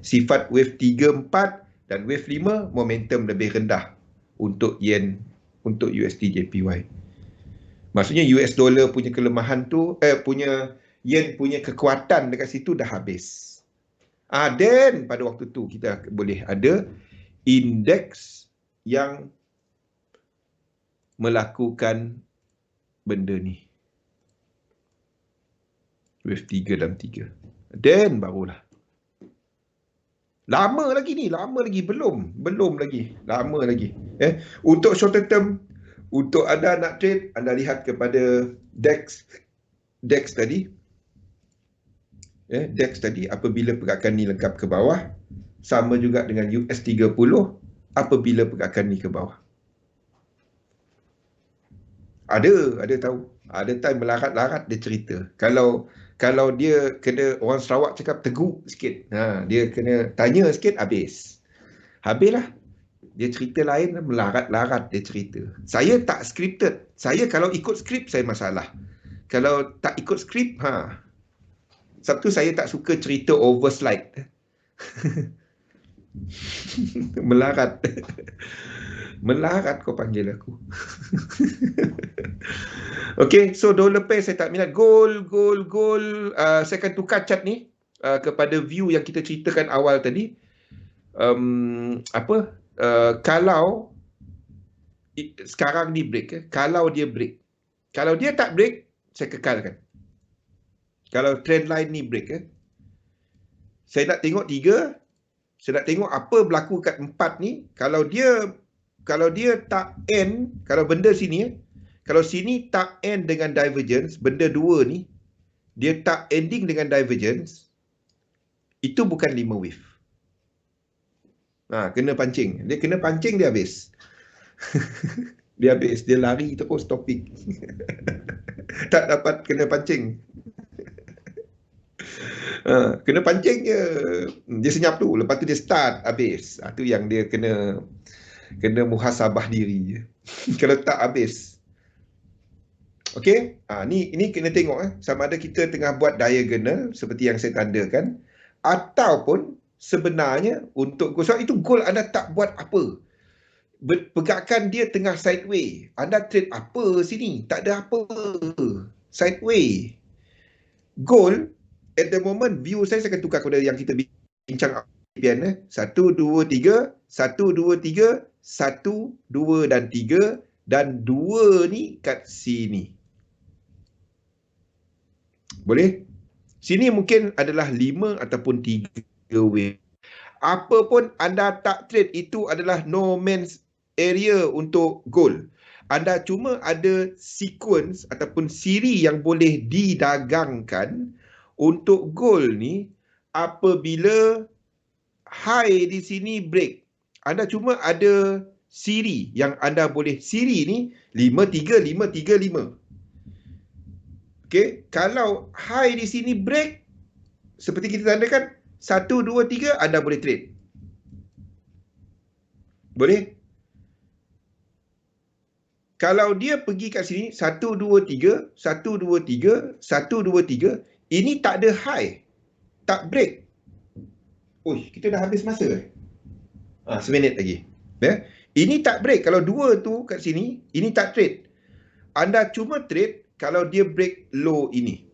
Sifat wave 3, 4 dan wave 5 momentum lebih rendah untuk yen, untuk USD JPY. Maksudnya US dollar punya kelemahan tu, punya yen punya kekuatan dekat situ dah habis. Then pada waktu tu kita boleh ada indeks yang melakukan benda ni. Wave 3 dalam 3. Then barulah. Lama lagi ni, belum lagi. Lama lagi. Untuk short term, untuk anda nak trade, anda lihat kepada DEX tadi. DEX tadi apabila pergerakan ni lengkap ke bawah, sama juga dengan US 30 apabila pergerakan ni ke bawah. Ada tahu. Ada time melarat-larat dia cerita. Kalau dia kena, orang Sarawak cakap teguk sikit. Dia kena tanya sikit, habis. Habislah. Dia cerita lain, melarat-larat dia cerita. Saya tak scripted. Saya kalau ikut skrip, saya masalah. Kalau tak ikut skrip, Sabtu saya tak suka cerita over slide. Melarat. Melarat kau panggil aku. Okey, so dollar pair saya tak minat. Gold. Saya akan tukar chart ni kepada view yang kita ceritakan awal tadi. Kalau sekarang ni break, kalau dia break. Kalau dia tak break, saya kekalkan. Kalau trend line ni break, saya nak tengok 3. Saya nak tengok apa berlaku kat 4 ni. Kalau dia tak end, kalau benda sini, kalau sini tak end dengan divergence, benda 2 ni, dia tak ending dengan divergence, itu bukan 5 wave. Kena pancing. Dia kena pancing, dia habis. Dia habis. Dia lari terus topik. Tak dapat kena pancing. Kena pancing je. Dia senyap tu. Lepas tu dia start, habis. Itu yang dia kena muhasabah diri je. Kalau tak, habis. Okey, ni kena tengok sama ada kita tengah buat diagonal seperti yang saya tandakan, ataupun sebenarnya untuk gold, sebab itu gold anda tak buat apa. Pergerakan dia tengah sideways. Anda trade apa sini? Tak ada apa. sideway. Gold, at the moment, view saya akan tukar kepada yang kita bincang pian. 1, 2, 3, 1, 2, 3, 1, 2 dan 3 dan 2 ni kat sini. Boleh? Sini mungkin adalah 5 ataupun 3 wave. Apa pun anda tak trade, itu adalah no man's area untuk gold. Anda cuma ada sequence ataupun siri yang boleh didagangkan untuk gold ni apabila high di sini break. Anda cuma ada siri yang anda boleh, siri ni 5-3, 5-3, 5. Okey, kalau high di sini break, seperti kita tandakan 1, 2, 3, anda boleh trade. Boleh? Kalau dia pergi kat sini 1, 2, 3, 1, 2, 3, 1, 2, 3, ini tak ada high, tak break. Ui, kita dah habis masa. Seminit lagi. Ya? Ini tak break. Kalau 2 tu kat sini, ini tak trade. Anda cuma trade kalau dia break low ini.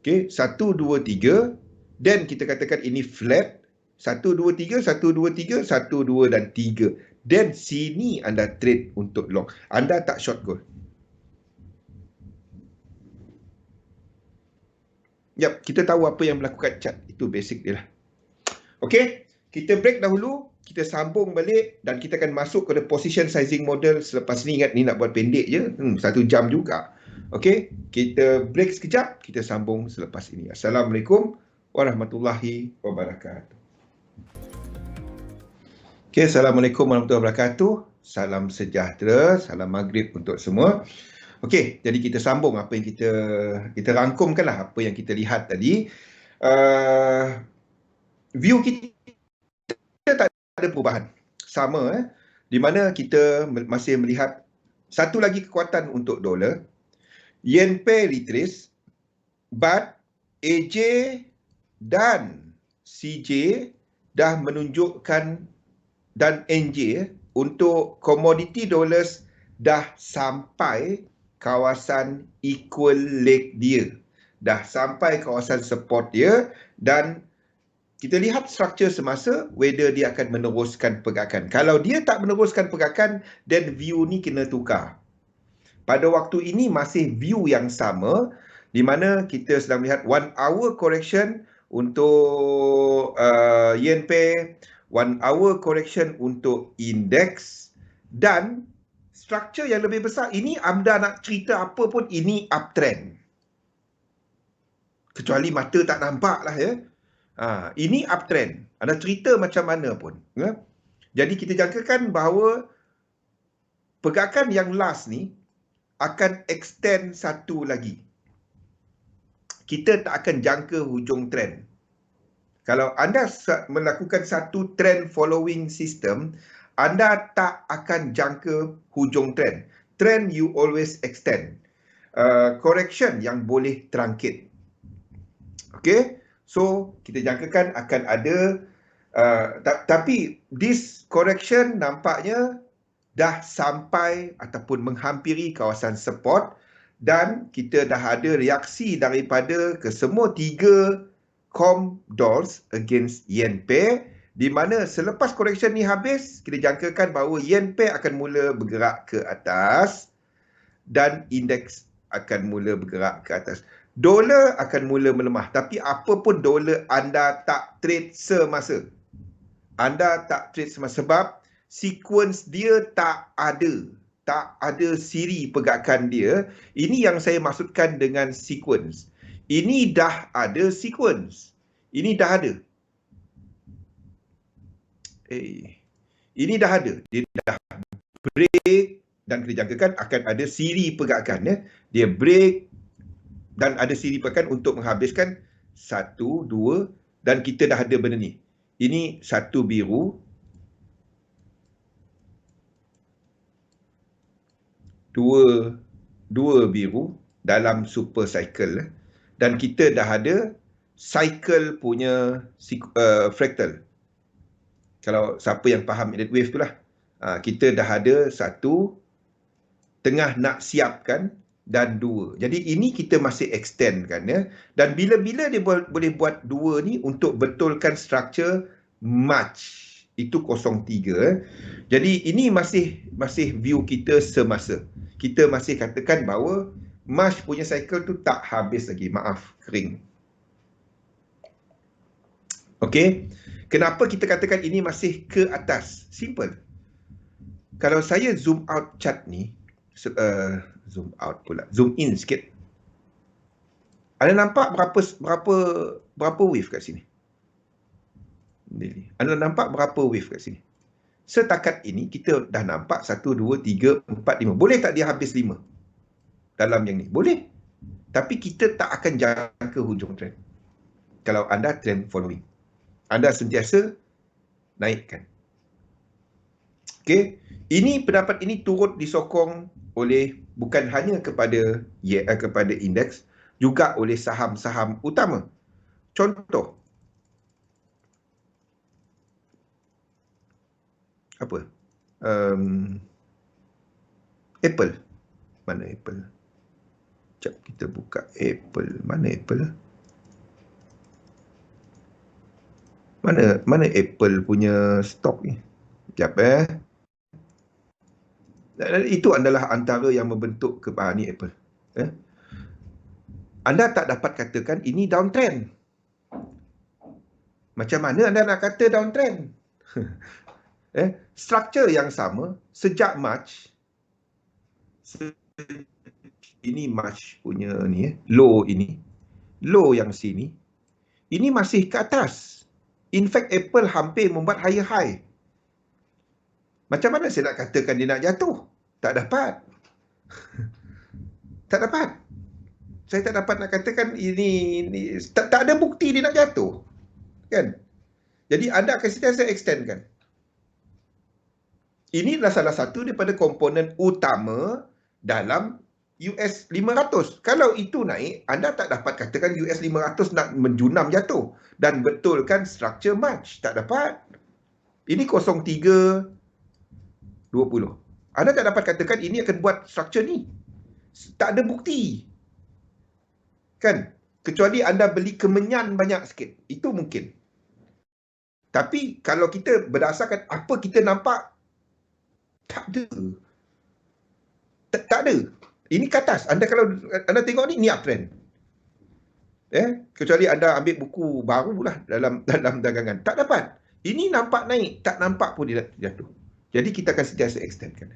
Okey, 1, 2, 3, dan kita katakan ini flat. 1, 2, 3, 1, 2, 3, 1, 2 dan 3. Dan sini anda trade untuk long. Anda tak short gold. Yap, kita tahu apa yang berlaku kat chart. Itu basic dia lah. Okey, kita break dahulu. Kita sambung balik dan kita akan masuk kepada position sizing model selepas ni. Ingat ni nak buat pendek je. 1 jam juga. Okey, kita break sekejap. Kita sambung selepas ini. Assalamualaikum warahmatullahi wabarakatuh. Okey, Assalamualaikum warahmatullahi wabarakatuh. Salam sejahtera, salam maghrib untuk semua. Okey, jadi kita sambung apa yang kita rangkumkanlah apa yang kita lihat tadi. View kita tak ada perubahan. Sama di mana kita masih melihat satu lagi kekuatan untuk dolar. Yen pair retrace, but AJ dan CJ dah menunjukkan, dan NJ untuk commodity dollars dah sampai kawasan equal leg dia. Dah sampai kawasan support dia dan kita lihat struktur semasa whether dia akan meneruskan pergerakan. Kalau dia tak meneruskan pergerakan, then view ni kena tukar. Pada waktu ini masih view yang sama di mana kita sedang melihat 1 hour correction untuk yen pair, 1 hour correction untuk indeks, dan struktur yang lebih besar ini anda nak cerita apa pun ini uptrend. Kecuali mata tak nampak lah ya. Ini uptrend. Anda cerita macam mana pun. Ya? Jadi kita jangkakan bahawa pergerakan yang last ni akan extend satu lagi. Kita tak akan jangka hujung trend. Kalau anda melakukan satu trend following system, anda tak akan jangka hujung trend. Trend you always extend. Correction yang boleh truncated. Okay? So, kita jangkakan akan ada, tapi this correction nampaknya dah sampai ataupun menghampiri kawasan support dan kita dah ada reaksi daripada kesemua 3 COMDOLs against yen pair, di mana selepas correction ni habis, kita jangkakan bahawa yen pair akan mula bergerak ke atas dan indeks akan mula bergerak ke atas. Dolar akan mula melemah. Tapi apa pun dolar anda tak trade semasa. Anda tak trade semasa sebab sequence dia tak ada. Tak ada siri pergerakan dia. Ini yang saya maksudkan dengan sequence. Ini dah ada sequence. Ini dah ada. Ini dah ada. Dia dah break dan kita jangkakan akan ada siri pergerakan. Ya. Dia break dan ada siri pergerakan untuk menghabiskan 1, 2 dan kita dah ada benda ni. Ini 1 biru, 2 biru dalam super cycle dan kita dah ada cycle punya fractal. Kalau siapa yang faham Elliott wave tu lah. Kita dah ada satu tengah nak siapkan dan 2. Jadi ini kita masih extend kan ya. Dan bila-bila dia boleh buat 2 ni untuk betulkan structure March. Itu 03. Jadi ini masih view kita semasa. Kita masih katakan bahawa March punya cycle tu tak habis lagi. Maaf, kering. Okey. Kenapa kita katakan ini masih ke atas? Simple. Kalau saya zoom out chart ni, zoom out pula, zoom in sikit. Anda nampak berapa wave kat sini? Anda nampak berapa wave kat sini? Setakat ini kita dah nampak 1, 2, 3, 4, 5. Boleh tak dia habis 5 dalam yang ni? Boleh. Tapi kita tak akan jangka hujung trend. Kalau anda trend following, anda sentiasa naikkan. Okey, ini pendapat ini turut disokong oleh bukan hanya kepada indeks, juga oleh saham-saham utama. Contoh, apa? Apple. Mana Apple? Sekejap kita buka Apple. Mana Apple? Mana Apple punya stok ni? Sekejap Itu adalah antara yang membentuk ni Apple. Anda tak dapat katakan ini downtrend. Macam mana anda nak kata downtrend? Struktur yang sama sejak March. Ini March punya ni, low ini. Low yang sini. Ini masih ke atas. In fact, Apple hampir membuat higher high. Macam mana saya nak katakan dia nak jatuh? Tak dapat. Tak dapat. Saya tak dapat nak katakan ini tak ada bukti dia nak jatuh. Kan? Jadi anda akan sentiasa extendkan. Ini adalah salah satu daripada komponen utama dalam US 500. Kalau itu naik, anda tak dapat katakan US 500 nak menjunam jatuh dan betulkan structure March. Tak dapat. Ini 03.20. Anda tak dapat katakan ini akan buat structure ni. Tak ada bukti. Kan? Kecuali anda beli kemenyan banyak sikit. Itu mungkin. Tapi kalau kita berdasarkan apa kita nampak, tak ada. Tak ada. Ini ke atas. Kalau anda tengok ni uptrend. Kecuali anda ambil buku baru lah dalam dagangan. Tak dapat. Ini nampak naik. Tak nampak pun dia jatuh. Jadi kita akan sentiasa extendkan.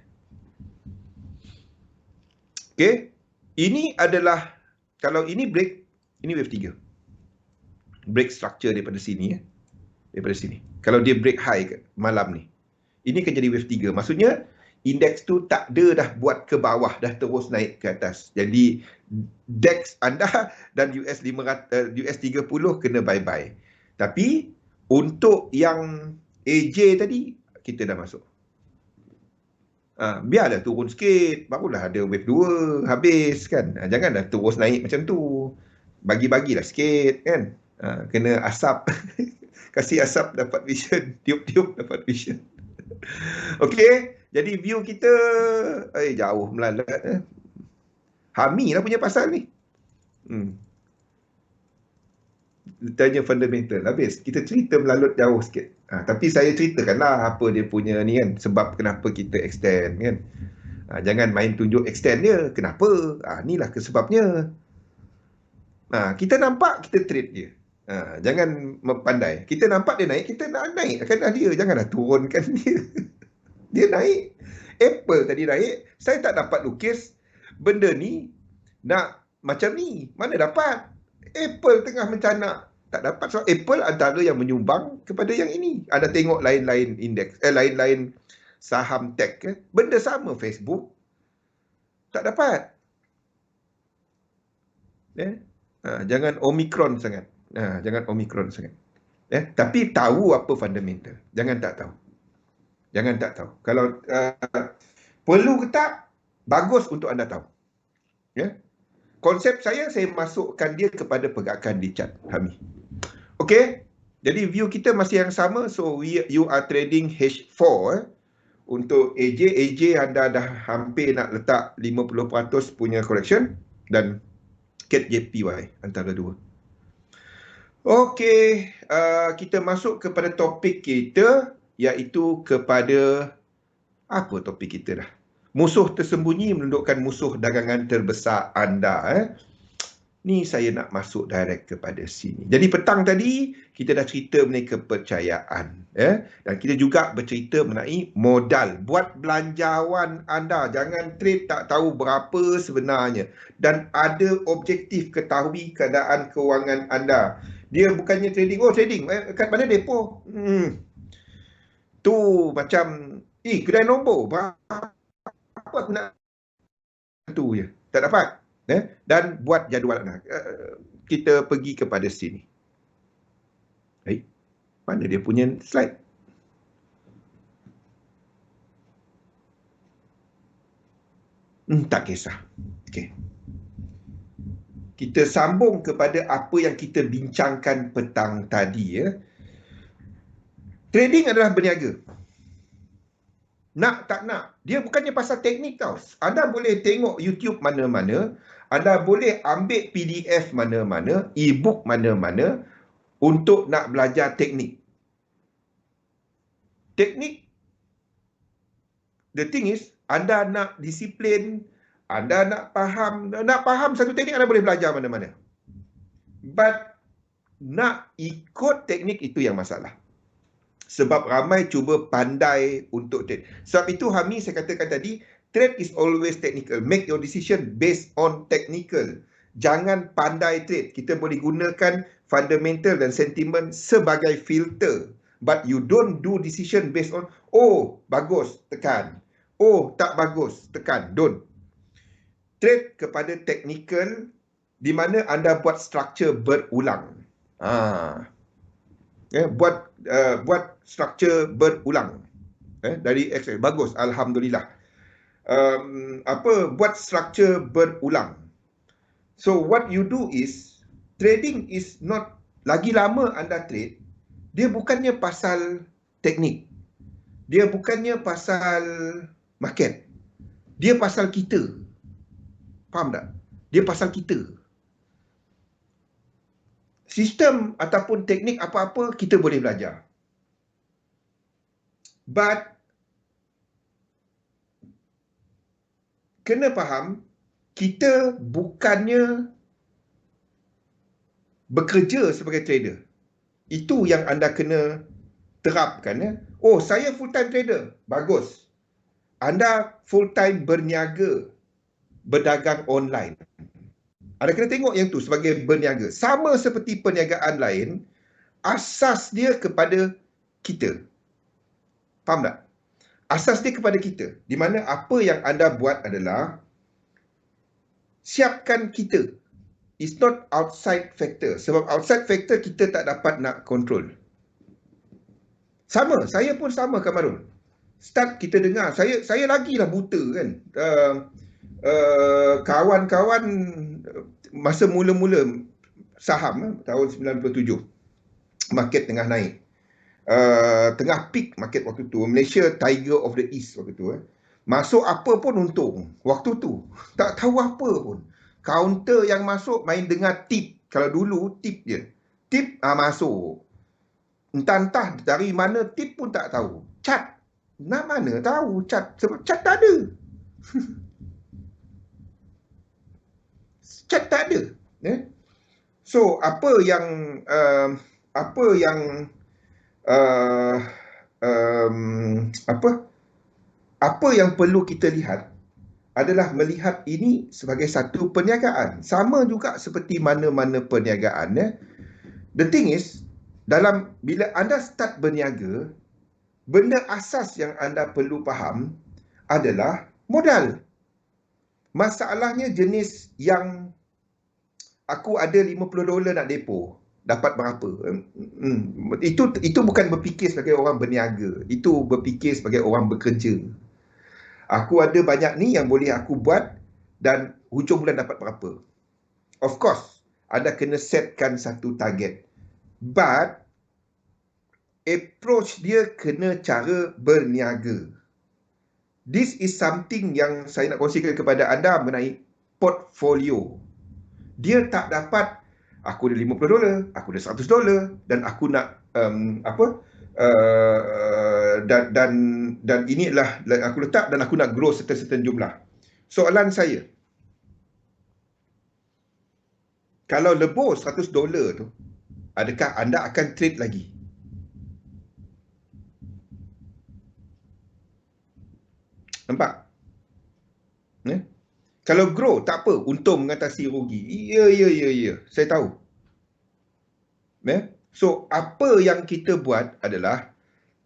Okey. Ini adalah, kalau ini break, ini wave 3. Break structure daripada sini. Daripada sini. Kalau dia break high malam ni, ini akan jadi wave 3. Maksudnya, indeks tu tak ada dah buat ke bawah, dah terus naik ke atas. Jadi, DAX anda dan US 30 kena bye-bye. Tapi, untuk yang AJ tadi, kita dah masuk. Biarlah turun sikit, barulah ada wave 2, habis kan. Jangan dah terus naik macam tu. Bagi-bagilah sikit kan. Kena asap. Kasih asap dapat vision, tiup-tiup dapat vision. Okey, jadi view kita jauh melalat. Hami lah punya pasal ni. Tanya fundamental, habis. Kita cerita melalut jauh sikit. Tapi saya ceritakanlah apa dia punya ni kan, sebab kenapa kita extend kan. Jangan main tunjuk extend dia. Kenapa? Inilah kesebabnya. Kita nampak, kita trade dia. Jangan mempandai. Kita nampak dia naik, kita nak naikkan dia. Janganlah turunkan dia. Dia naik. Apple tadi naik. Saya tak dapat lukis benda ni nak macam ni. Mana dapat? Apple tengah mencanak. Tak dapat. So Apple antara yang menyumbang kepada yang ini. Anda tengok lain-lain indeks, lain-lain saham tech. Benda sama Facebook. Tak dapat. Jangan Omicron sangat. Jangan Omicron sangat. Tapi tahu apa fundamental. Jangan tak tahu. Jangan tak tahu. Kalau perlu ke tak, bagus untuk anda tahu. Konsep saya masukkan dia kepada pergerakan di chart Hami. Okey. Jadi view kita masih yang sama. So you are trading H4 Untuk AJ anda dah hampir nak letak 50% punya collection dan Cat JPY antara dua. Okey, kita masuk kepada topik kita, iaitu kepada apa topik kita dah? Musuh tersembunyi menundukkan musuh dagangan terbesar anda. Ni saya nak masuk direct kepada sini. Jadi petang tadi kita dah cerita mengenai kepercayaan, dan kita juga bercerita mengenai modal. Buat belanjawan anda, jangan trade tak tahu berapa sebenarnya, dan ada objektif ketahui keadaan kewangan anda. Dia bukannya trading, trading kat mana depo? Tu macam kedai nombor berapa aku nak tu je, tak dapat. Dan buat jadual anda. Kita pergi kepada sini. Mana dia punya slide? Tak kisah. Okey. Kita sambung kepada apa yang kita bincangkan petang tadi. Trading adalah berniaga. Nak tak nak. Dia bukannya pasal teknik tau. Anda boleh tengok YouTube mana-mana. Anda boleh ambil PDF mana-mana, e-book mana-mana untuk nak belajar teknik. Teknik, the thing is, anda nak disiplin, anda nak faham satu teknik, anda boleh belajar mana-mana. But nak ikut teknik itu yang masalah. Sebab ramai cuba pandai untuk trade. Sebab itu saya katakan tadi, trade is always technical. Make your decision based on technical. Jangan pandai trade. Kita boleh gunakan fundamental dan sentiment sebagai filter. But you don't do decision based on, bagus, tekan. Tak bagus, tekan. Don't. Trade kepada technical di mana anda buat structure berulang. Buat structure berulang. Dari Excel. Bagus, alhamdulillah. Buat structure berulang. So what you do is, trading is not, lagi lama anda trade, dia bukannya pasal teknik. Dia bukannya pasal market. Dia pasal kita. Faham tak? Dia pasal kita. Sistem ataupun teknik apa-apa kita boleh belajar. But kena faham, kita bukannya bekerja sebagai trader. Itu yang anda kena terapkan. Saya full time trader. Bagus. Anda full time berniaga, berdagang online. Anda kena tengok yang tu sebagai berniaga. Sama seperti perniagaan lain, asas dia kepada kita. Faham tak? Asas dia kepada kita. Di mana apa yang anda buat adalah siapkan kita. It's not outside factor. Sebab outside factor kita tak dapat nak control. Sama, saya pun sama Kamarul. Start kita dengar, saya lagilah buta kan. Kawan-kawan masa mula-mula saham tahun 97, market tengah naik. Tengah peak market waktu tu. Malaysia Tiger of the East waktu tu. Masuk apa pun untung. Waktu tu tak tahu apa pun. Counter yang masuk main dengar tip. Kalau dulu tip je. Tip masuk. Entah dari mana tip pun tak tahu. Chart. Nak mana tahu chart. Sebab chart tak ada. Chart tak ada. So apa yang perlu kita lihat adalah melihat ini sebagai satu perniagaan. Sama juga seperti mana-mana perniagaan. The thing is, bila anda start berniaga, benda asas yang anda perlu faham adalah modal. Masalahnya jenis yang aku ada $50 nak depo, dapat berapa? Itu bukan berfikir sebagai orang berniaga. Itu berfikir sebagai orang bekerja. Aku ada banyak ni yang boleh aku buat dan hujung bulan dapat berapa. Of course, anda kena setkan satu target. But approach dia kena cara berniaga. This is something yang saya nak kongsikan kepada anda mengenai portfolio. Dia tak dapat, aku ada $50, aku ada $100 dan aku nak dan ini adalah aku letak dan aku nak grow certain jumlah. Soalan saya, kalau lebih $100 tu, adakah anda akan trade lagi? Nampak? Kalau grow, tak apa. Untung mengatasi rugi. Ya. Saya tahu. So, apa yang kita buat adalah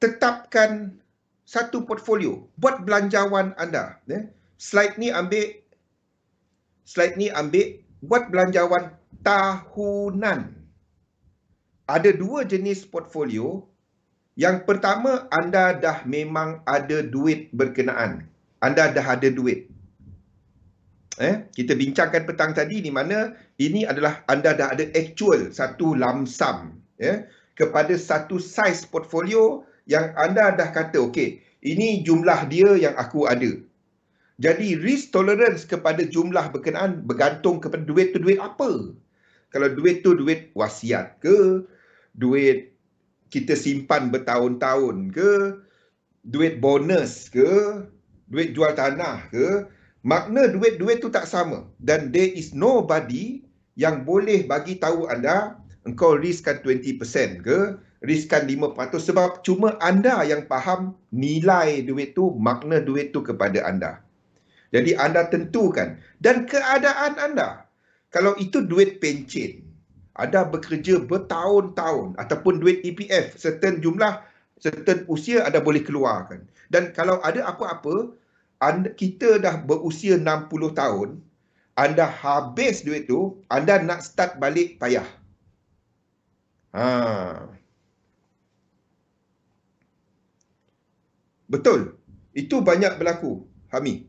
tetapkan satu portfolio. Buat belanjawan anda. Slide ni ambil. Buat belanjawan tahunan. Ada dua jenis portfolio. Yang pertama, anda dah memang ada duit berkenaan. Anda dah ada duit. Kita bincangkan petang tadi di mana ini adalah anda dah ada actual satu lump sum kepada satu size portfolio yang anda dah kata, okey, ini jumlah dia yang aku ada. Jadi risk tolerance kepada jumlah berkenaan bergantung kepada duit tu duit apa. Kalau duit tu duit wasiat ke, duit kita simpan bertahun-tahun ke, duit bonus ke, duit jual tanah ke, makna duit-duit tu tak sama. Dan there is nobody yang boleh bagi tahu anda, engkau riskan 20% ke, riskan 5%, sebab cuma anda yang faham nilai duit tu, makna duit tu kepada anda. Jadi anda tentukan. Dan keadaan anda, kalau itu duit pencen, anda bekerja bertahun-tahun, ataupun duit EPF, certain jumlah, certain usia anda boleh keluarkan. Dan kalau ada apa-apa, kita dah berusia 60 tahun, anda habis duit tu, anda nak start balik payah. Betul. Itu banyak berlaku, Hami.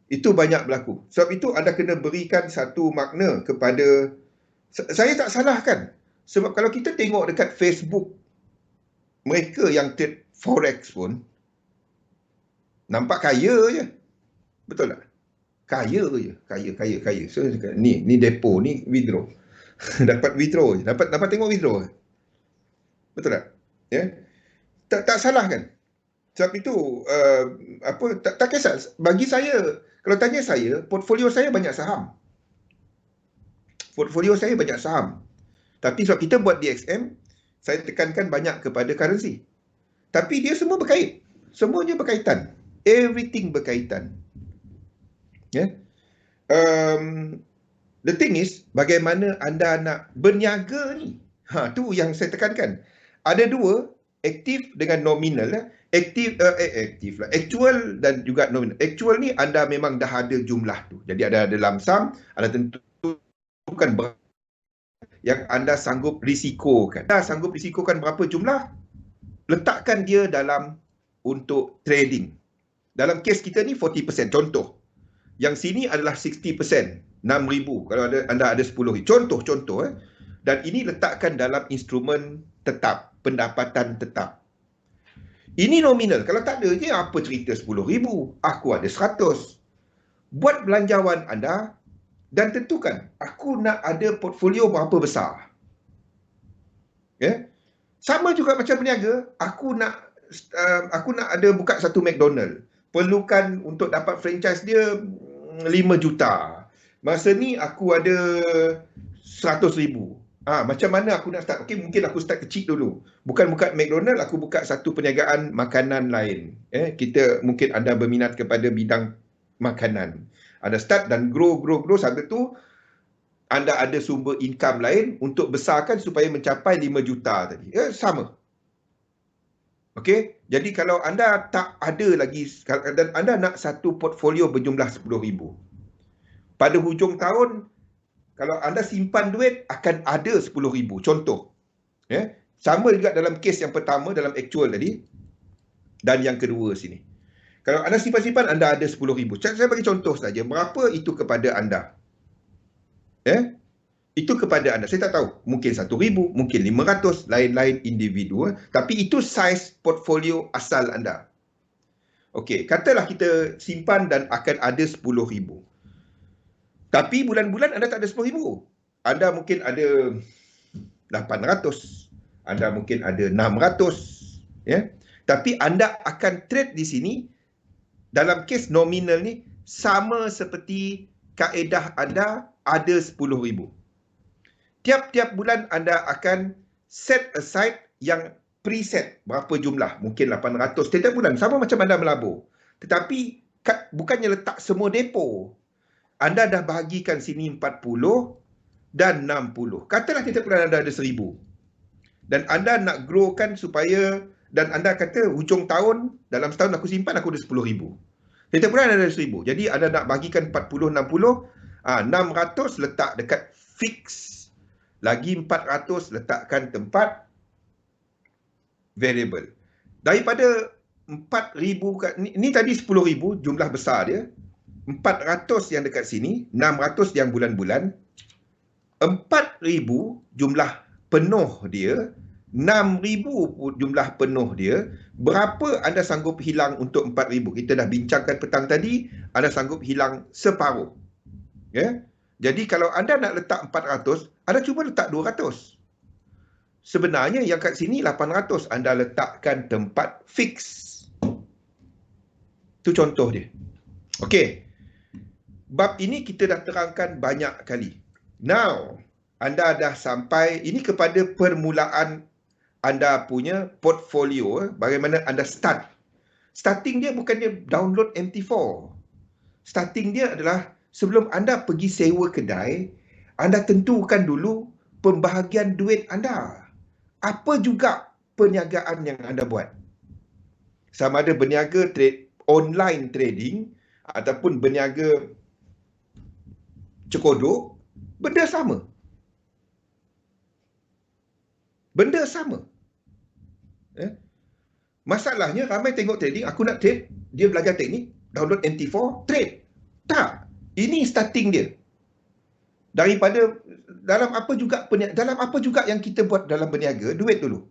Itu banyak berlaku. Sebab itu anda kena berikan satu makna kepada, saya tak salahkan. Sebab kalau kita tengok dekat Facebook, mereka yang trade forex pun, nampak kaya je. Betul tak? Kaya je. Kaya. So, ni depo, ni withdraw. Dapat withdraw je. Dapat tengok withdraw. Betul tak? Tak salah kan? Sebab itu, tak kisah. Bagi saya, kalau tanya saya, portfolio saya banyak saham. Tapi sebab kita buat DXM, saya tekankan banyak kepada currency. Tapi dia semua berkait. Semuanya berkaitan. Everything berkaitan. The thing is, bagaimana anda nak berniaga ni? Tu yang saya tekankan. Ada dua, aktif dengan nominal. Aktif lah. Actual dan juga nominal. Actual ni anda memang dah ada jumlah tu. Jadi ada lump sum, anda tentukan berapa yang anda sanggup risikokan. Anda sanggup risikokan berapa jumlah? Letakkan dia dalam untuk trading. Dalam kes kita ni 40%, contoh. Yang sini adalah 60%, 6,000 kalau anda ada 10. Contoh. Dan ini letakkan dalam instrumen tetap, pendapatan tetap. Ini nominal. Kalau tak ada je, apa cerita 10,000? Aku ada 100. Buat belanjawan anda dan tentukan, aku nak ada portfolio berapa besar. Sama juga macam berniaga, aku nak ada buka satu McDonald. Perlukan untuk dapat franchise dia 5 juta. Masa ni aku ada 100,000. Macam mana aku nak start? Okey, mungkin aku start kecil dulu. Bukan buka McDonald, aku buka satu perniagaan makanan lain. Kita mungkin anda berminat kepada bidang makanan. Anda start dan grow sampai tu anda ada sumber income lain untuk besarkan supaya mencapai 5 juta tadi. Sama. Okey, jadi kalau anda tak ada lagi dan anda nak satu portfolio berjumlah 10,000. Pada hujung tahun, kalau anda simpan duit, akan ada 10,000. Contoh. Sama juga dalam kes yang pertama, dalam actual tadi. Dan yang kedua sini. Kalau anda simpan-simpan, anda ada 10,000. Saya bagi contoh saja. Berapa itu kepada anda? Itu kepada anda. Saya tak tahu. Mungkin 1,000, mungkin 500, lain-lain individu. Tapi itu size portfolio asal anda. Okey, katalah kita simpan dan akan ada 10,000. Tapi bulan-bulan anda tak ada 10,000. Anda mungkin ada 800. Anda mungkin ada 600. Ya. Tapi anda akan trade di sini dalam kes nominal ni sama seperti kaedah anda ada 10,000. Tiap-tiap bulan anda akan set aside yang preset berapa jumlah, mungkin 800 setiap bulan, sama macam anda melabur. Tetapi bukannya letak semua depo. Anda dah bahagikan sini 40 dan 60. Katalah setiap bulan anda ada 1,000. Dan anda nak growkan supaya, dan anda kata hujung tahun, dalam setahun aku simpan aku ada 10,000. Setiap bulan ada 1,000. Jadi anda nak bagikan 40, 60, 600 letak dekat fix. Lagi 400 letakkan tempat variable. Daripada 4,000, ni tadi 10,000 jumlah besar dia. 400 yang dekat sini, 600 yang bulan-bulan. 4,000 jumlah penuh dia, 6,000 jumlah penuh dia. Berapa anda sanggup hilang untuk 4,000? Kita dah bincangkan petang tadi, anda sanggup hilang separuh. Ya? Jadi kalau anda nak letak 400, anda cuba letak 200. Sebenarnya yang kat sini 800, anda letakkan tempat fix. Itu contoh dia. Okey. Bab ini kita dah terangkan banyak kali. Now, anda dah sampai, ini kepada permulaan anda punya portfolio, bagaimana anda start. Starting dia bukannya download MT4. Starting dia adalah sebelum anda pergi sewa kedai, anda tentukan dulu pembahagian duit anda. Apa juga perniagaan yang anda buat. Sama ada berniaga online trading ataupun berniaga cekodok, benda sama. Benda sama. Masalahnya ramai tengok trading, aku nak trade, dia belajar teknik, download MT4, trade. Tak. Ini starting dia. Daripada dalam apa juga yang kita buat dalam berniaga, duit dulu.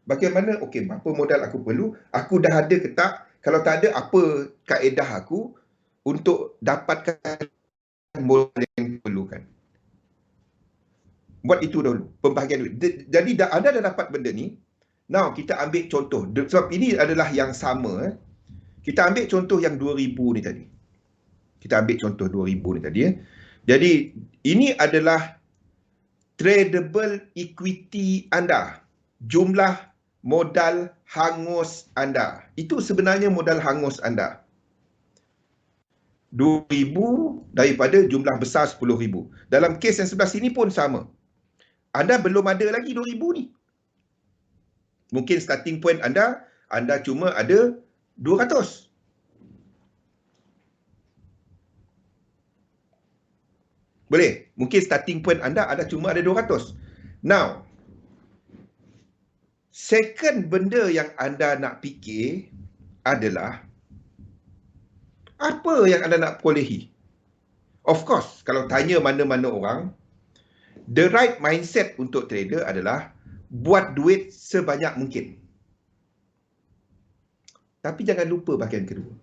Bagaimana, okey, apa modal aku perlu, aku dah ada ke tak, kalau tak ada, apa kaedah aku untuk dapatkan modal yang perlukan. Buat itu dulu, pembahagian duit. Jadi anda dah dapat benda ni. Now, kita ambil contoh. Sebab ini adalah yang sama. Kita ambil contoh yang 2,000 ni tadi. Kita ambil contoh 2,000 ni tadi. Jadi, ini adalah tradable equity anda. Jumlah modal hangus anda. Itu sebenarnya modal hangus anda. 2,000 daripada jumlah besar 10,000. Dalam kes yang sebelah sini pun sama. Anda belum ada lagi 2,000 ni. Mungkin starting point anda cuma ada 200. Boleh? Mungkin starting point anda cuma ada 200. Now, second benda yang anda nak fikir adalah apa yang anda nak perolehi. Of course, kalau tanya mana-mana orang, the right mindset untuk trader adalah buat duit sebanyak mungkin. Tapi jangan lupa bahagian kedua.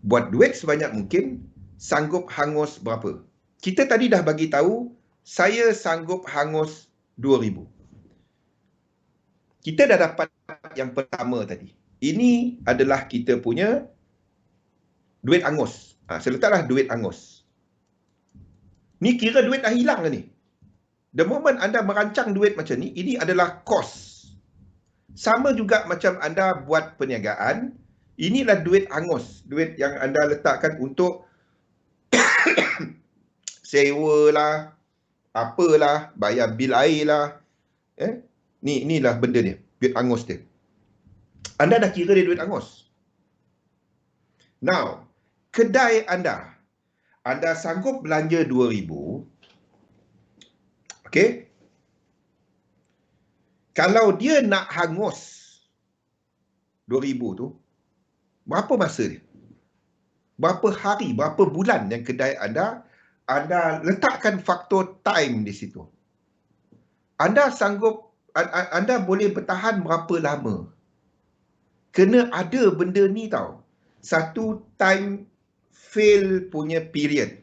Buat duit sebanyak mungkin, sanggup hangus berapa? Kita tadi dah bagi tahu, saya sanggup hangus 2,000. Kita dah dapat yang pertama tadi. Ini adalah kita punya duit angus. Saya letaklah duit angus. Ni kira duit dah hilang ke ni? The moment anda merancang duit macam ni, ini adalah cost. Sama juga macam anda buat perniagaan, inilah duit angus. Duit yang anda letakkan untuk sewa lah, apalah, bayar bil air lah. Inilah benda dia, duit angus dia. Anda dah kira dia duit angus. Now, kedai anda sanggup belanja 2,000. Okey. Kalau dia nak hangus 2,000 tu, berapa masa dia? Berapa hari, berapa bulan yang kedai anda letakkan faktor time di situ. Anda boleh bertahan berapa lama? kena ada benda ni tau. Satu time fail punya period.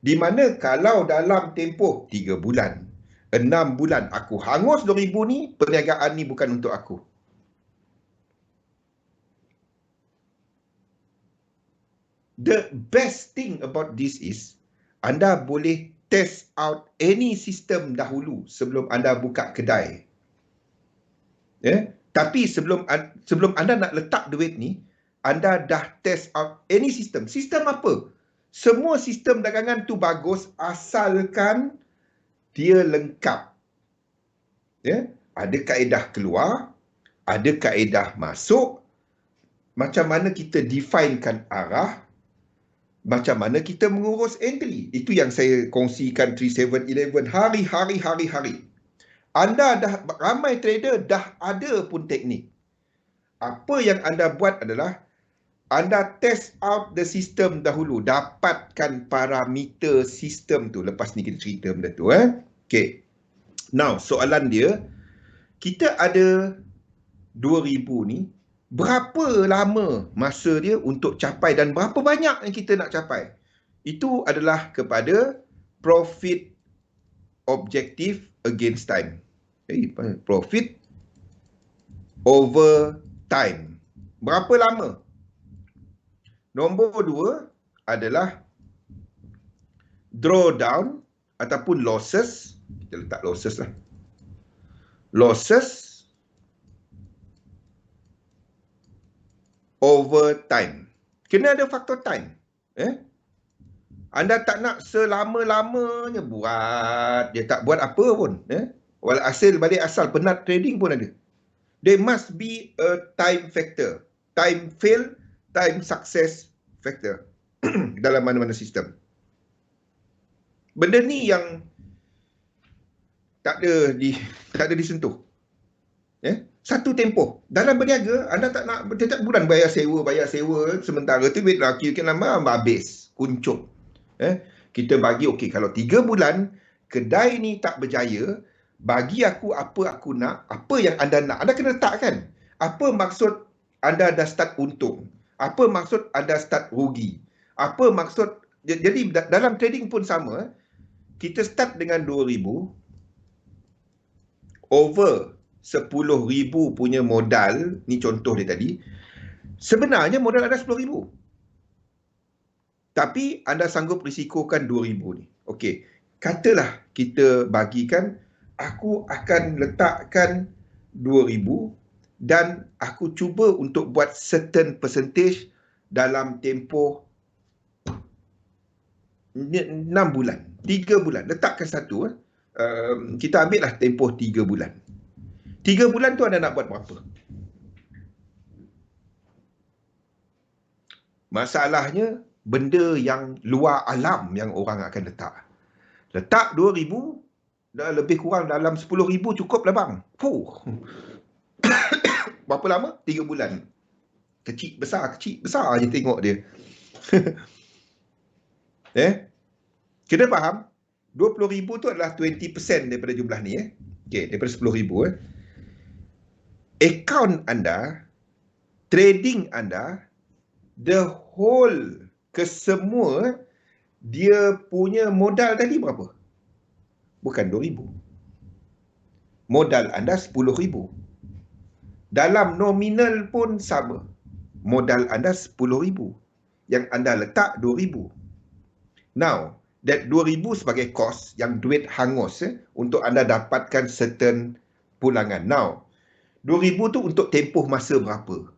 Di mana kalau dalam tempoh 3 bulan, 6 bulan aku hangus 2,000 ni, perniagaan ni bukan untuk aku. The best thing about this is, anda boleh test out any system dahulu sebelum anda buka kedai. Tapi sebelum anda nak letak duit ni, anda dah test out any system. Sistem apa? Semua sistem dagangan tu bagus asalkan dia lengkap. Ada kaedah keluar, ada kaedah masuk, macam mana kita definekan arah, macam mana kita mengurus entry. Itu yang saya kongsikan 3711 hari-hari. Anda dah, ramai trader dah ada pun teknik. Apa yang anda buat adalah anda test out the system dahulu, dapatkan parameter sistem tu. Lepas ni kita cerita benda tu. Okay. Now, soalan dia, kita ada 2,000 ni, berapa lama masa dia untuk capai dan berapa banyak yang kita nak capai? Itu adalah kepada profit objective against time. Profit over time. Berapa lama? Nombor 2 adalah drawdown ataupun losses. Kita letak losses lah. Losses over time. Kena ada faktor time. Anda tak nak selama-lamanya buat. Dia tak buat apa pun. Walhasil balik asal penat trading pun ada. There must be a time factor. Time fail, time success factor. Dalam mana-mana sistem. Benda ni yang tak ada disentuh. Satu tempoh. Dalam berniaga, anda tak nak setiap bulan bayar sewa, sementara tu duit laki lama habis, kuncup. Kita bagi, okey, kalau 3 bulan kedai ni tak berjaya, bagi aku apa aku nak, apa yang anda nak. Anda kena letakkan. Apa maksud anda dah start untung? Apa maksud anda start rugi? Apa maksud, jadi dalam trading pun sama. Kita start dengan 2,000 over 10,000 punya modal, ni contoh dia tadi. Sebenarnya modal anda 10,000. Tapi anda sanggup risikokan 2,000 ni. Okey, katalah kita bagikan, aku akan letakkan 2,000 dan aku cuba untuk buat certain percentage dalam tempoh 6 bulan, 3 bulan. Letakkan satu. Kita ambil lah tempoh 3 bulan. 3 bulan tu anda nak buat berapa? Masalahnya, benda yang luar alam yang orang akan letak. Letak 2,000, dah lebih kurang dalam 10,000 cukup lah bang. Berapa lama? 3 bulan. Kecil, besar je tengok dia. Kena faham, 20,000 tu adalah 20% daripada jumlah ni. Okay, daripada 10,000. Akaun anda, trading anda, the whole kesemua, dia punya modal tadi berapa? Bukan 2,000. Modal anda 10,000. Dalam nominal pun sama. Modal anda 10,000. Yang anda letak 2,000. Now, that 2,000 sebagai kos, yang duit hangus untuk anda dapatkan certain pulangan. Now, 2,000 tu untuk tempoh masa berapa?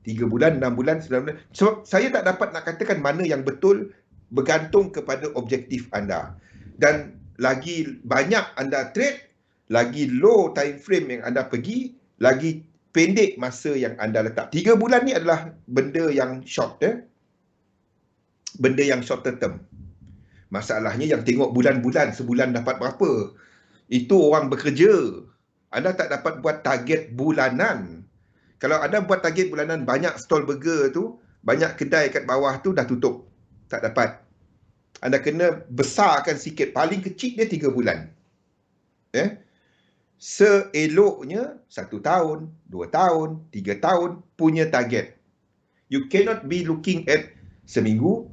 3 bulan, 6 bulan, 9 bulan. Sebab saya tak dapat nak katakan mana yang betul, bergantung kepada objektif anda. Dan lagi banyak anda trade, lagi low time frame yang anda pergi, lagi pendek masa yang anda letak. 3 bulan ni adalah benda yang short. Benda yang short term. Masalahnya yang tengok bulan-bulan, sebulan dapat berapa. Itu orang bekerja. Anda tak dapat buat target bulanan. Kalau anda buat target bulanan, banyak stall burger tu, banyak kedai kat bawah tu dah tutup. Tak dapat. Anda kena besarkan sikit. Paling kecil dia 3 bulan. seeloknya 1 tahun, 2 tahun, 3 tahun punya target. You cannot be looking at seminggu,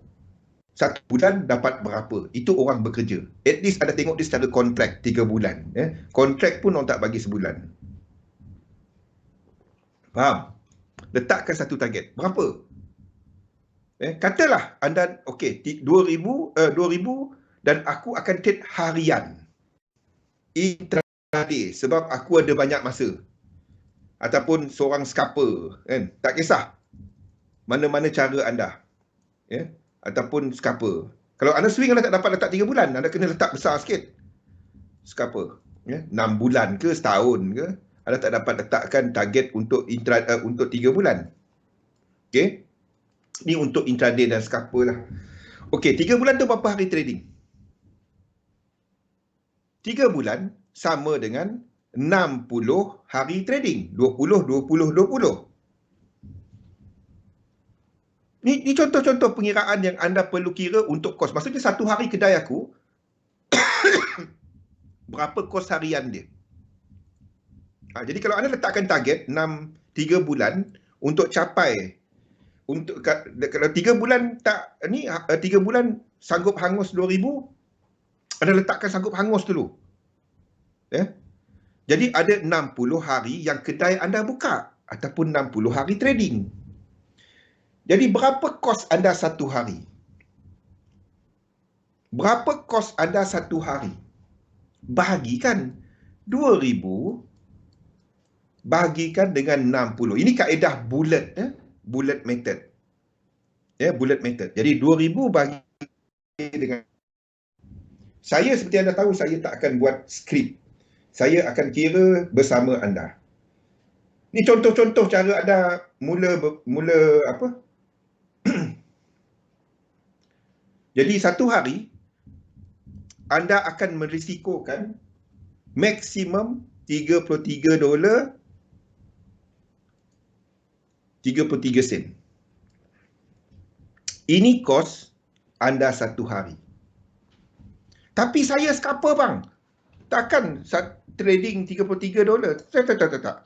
1 bulan dapat berapa. Itu orang bekerja. At least ada tengok dia secara kontrak 3 bulan. Kontrak pun orang tak bagi sebulan. Faham? Letakkan satu target. Berapa? Katalah anda, okey, 2000 dan aku akan trade harian. Intraday sebab aku ada banyak masa. Ataupun seorang scalper, kan? Tak kisah mana-mana cara anda. Ataupun scalper. Kalau anda swing, anda tak dapat letak 3 bulan, anda kena letak besar sikit. Scalper. 6 bulan ke, setahun ke, anda tak dapat letakkan target untuk untuk 3 bulan. Okey. Ni untuk intraday dan scalper lah. Okey, 3 bulan tu berapa hari trading? 3 bulan sama dengan 60 hari trading. 20, 20, 20. Ni contoh-contoh pengiraan yang anda perlu kira untuk kos. Maksudnya satu hari kedai aku, berapa kos harian dia. Jadi kalau anda letakkan target 3 bulan untuk capai, kalau 3 bulan tak, 3 bulan sanggup hangus 2,000, anda letakkan sanggup hangus dulu. Jadi ada 60 hari yang kedai anda buka ataupun 60 hari trading. Jadi berapa kos anda satu hari? Berapa kos anda satu hari? Bahagikan 2,000 bahagikan dengan 60. Ini kaedah bullet, bullet method. Bullet method. Jadi 2,000 bagi dengan, saya seperti anda tahu, saya tak akan buat skrip. Saya akan kira bersama anda. Ini contoh-contoh cara anda mula apa? Jadi satu hari anda akan merisikokan maksimum $33 33 sen. Ini kos anda satu hari. Tapi saya scalper bang. Takkan trading $33. Tak.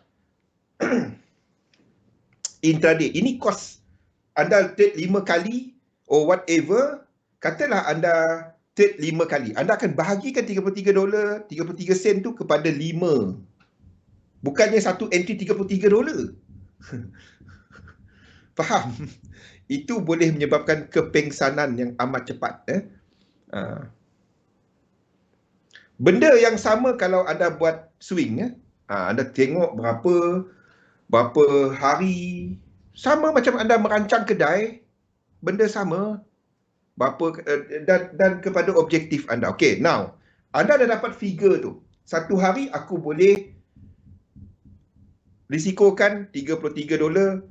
Intraday. Ini kos anda trade 5 kali or whatever. Katalah anda trade 5 kali. Anda akan bahagikan $33, 33 sen tu kepada 5. Bukannya satu entry $33. Faham? Itu boleh menyebabkan kepengsanan yang amat cepat. Benda yang sama kalau anda buat swing. Anda tengok berapa hari. Sama macam anda merancang kedai. Benda sama. Dan kepada objektif anda. Okay, now. Anda dah dapat figure tu. Satu hari aku boleh risikokan $33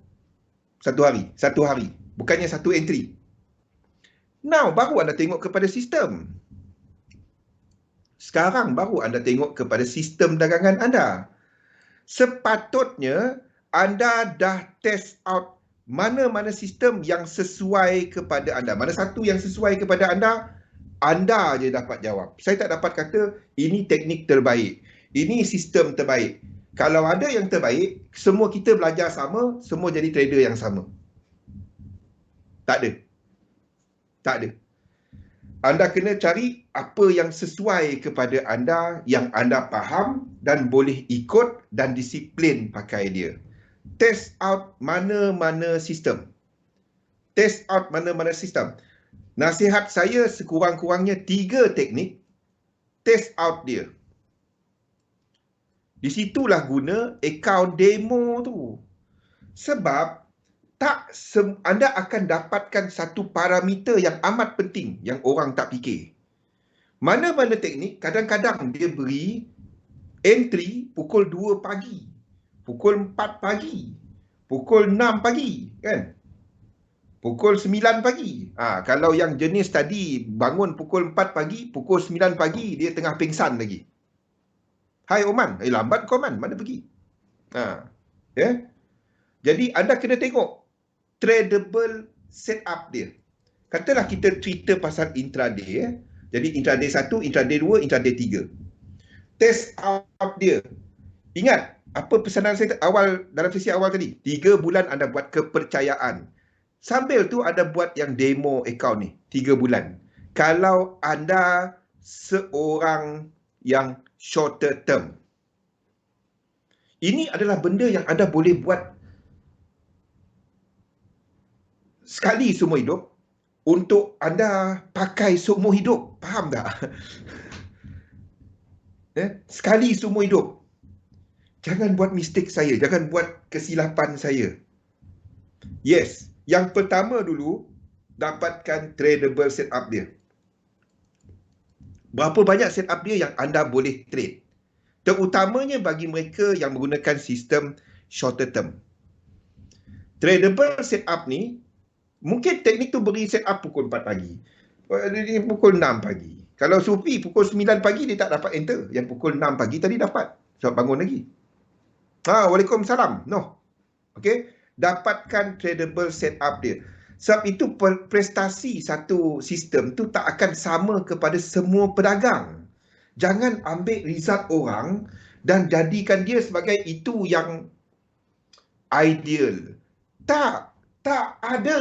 satu hari. Bukannya satu entry. Now, baru anda tengok kepada sistem. Sekarang baru anda tengok kepada sistem dagangan anda. Sepatutnya anda dah test out mana-mana sistem yang sesuai kepada anda. Mana satu yang sesuai kepada anda, anda je dapat jawab. Saya tak dapat kata, ini teknik terbaik. Ini sistem terbaik. Kalau ada yang terbaik, semua kita belajar sama, semua jadi trader yang sama. Tak ada. Anda kena cari apa yang sesuai kepada anda, yang anda faham dan boleh ikut dan disiplin pakai dia. Test out mana-mana sistem. Nasihat saya sekurang-kurangnya 3 teknik. Test out dia. Di situlah guna akaun demo tu. Sebab anda akan dapatkan satu parameter yang amat penting yang orang tak fikir. Mana-mana teknik, kadang-kadang dia beri entry pukul 2 pagi, pukul 4 pagi, pukul 6 pagi, kan? Pukul 9 pagi. Kalau yang jenis tadi bangun pukul 4 pagi, pukul 9 pagi, dia tengah pingsan lagi. Hai Oman, lambat kau Oman, mana pergi? Jadi anda kena tengok tradable setup dia. Katalah kita cerita pasal intraday. Jadi intraday 1, intraday 2, intraday 3. Test out dia. Ingat, apa pesanan saya awal dalam sesi awal tadi? 3 bulan anda buat kepercayaan. Sambil tu ada buat yang demo account ni, 3 bulan. Kalau anda seorang yang shorter term, ini adalah benda yang anda boleh buat sekali seumur hidup untuk anda pakai seumur hidup. Faham tak? Sekali seumur hidup. Jangan buat mistake saya, jangan buat kesilapan saya. Yes, yang pertama dulu, dapatkan tradable setup dia. Berapa banyak setup dia yang anda boleh trade? Terutamanya bagi mereka yang menggunakan sistem shorter term. Tradable setup ni, mungkin teknik tu beri setup pukul 4 pagi. Pukul 6 pagi. Kalau Sufi pukul 9 pagi dia tak dapat enter. Yang pukul 6 pagi tadi dapat. Sebab bangun lagi. Waalaikumsalam. No. Okay. Dapatkan tradable setup dia. Sebab itu prestasi satu sistem tu tak akan sama kepada semua pedagang. Jangan ambil result orang dan jadikan dia sebagai itu yang ideal. Tak ada.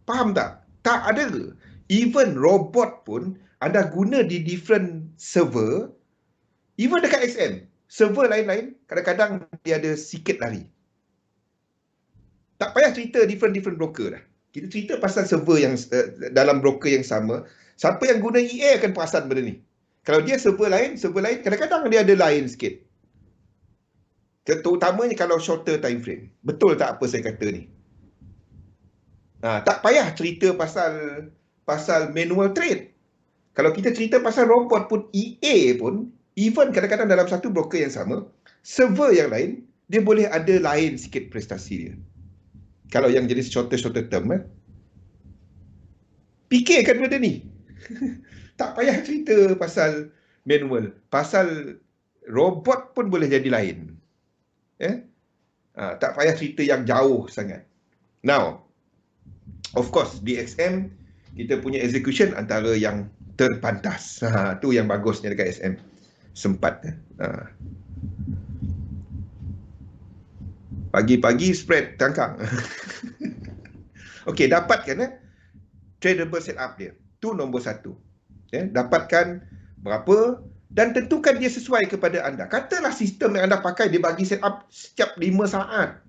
Faham tak? Tak ada. Even robot pun anda guna di different server. Even dekat XM, server lain-lain, kadang-kadang dia ada sikit lari. Tak payah cerita different broker dah. Kita cerita pasal server yang dalam broker yang sama. Siapa yang guna EA akan perasan benda ni. Kalau dia server lain, kadang-kadang dia ada lain sikit. Terutamanya kalau shorter time frame. Betul tak apa saya kata ni? Tak payah cerita pasal manual trade. Kalau kita cerita pasal robot pun, EA pun, even kadang-kadang dalam satu broker yang sama, server yang lain, dia boleh ada lain sikit prestasi dia. Kalau yang jenis shorter term, fikirkan benda ni. Tak payah cerita pasal manual. Pasal robot pun boleh jadi lain. Tak payah cerita yang jauh sangat. Now, of course, DXM, kita punya execution antara yang terpantas. Tu yang bagusnya dekat SM. Sempat. Pagi-pagi spread tangkang. Okey, dapatkan tradable setup dia. Tu nombor satu. Dapatkan berapa dan tentukan dia sesuai kepada anda. Katalah sistem yang anda pakai dia bagi setup setiap 5 saat.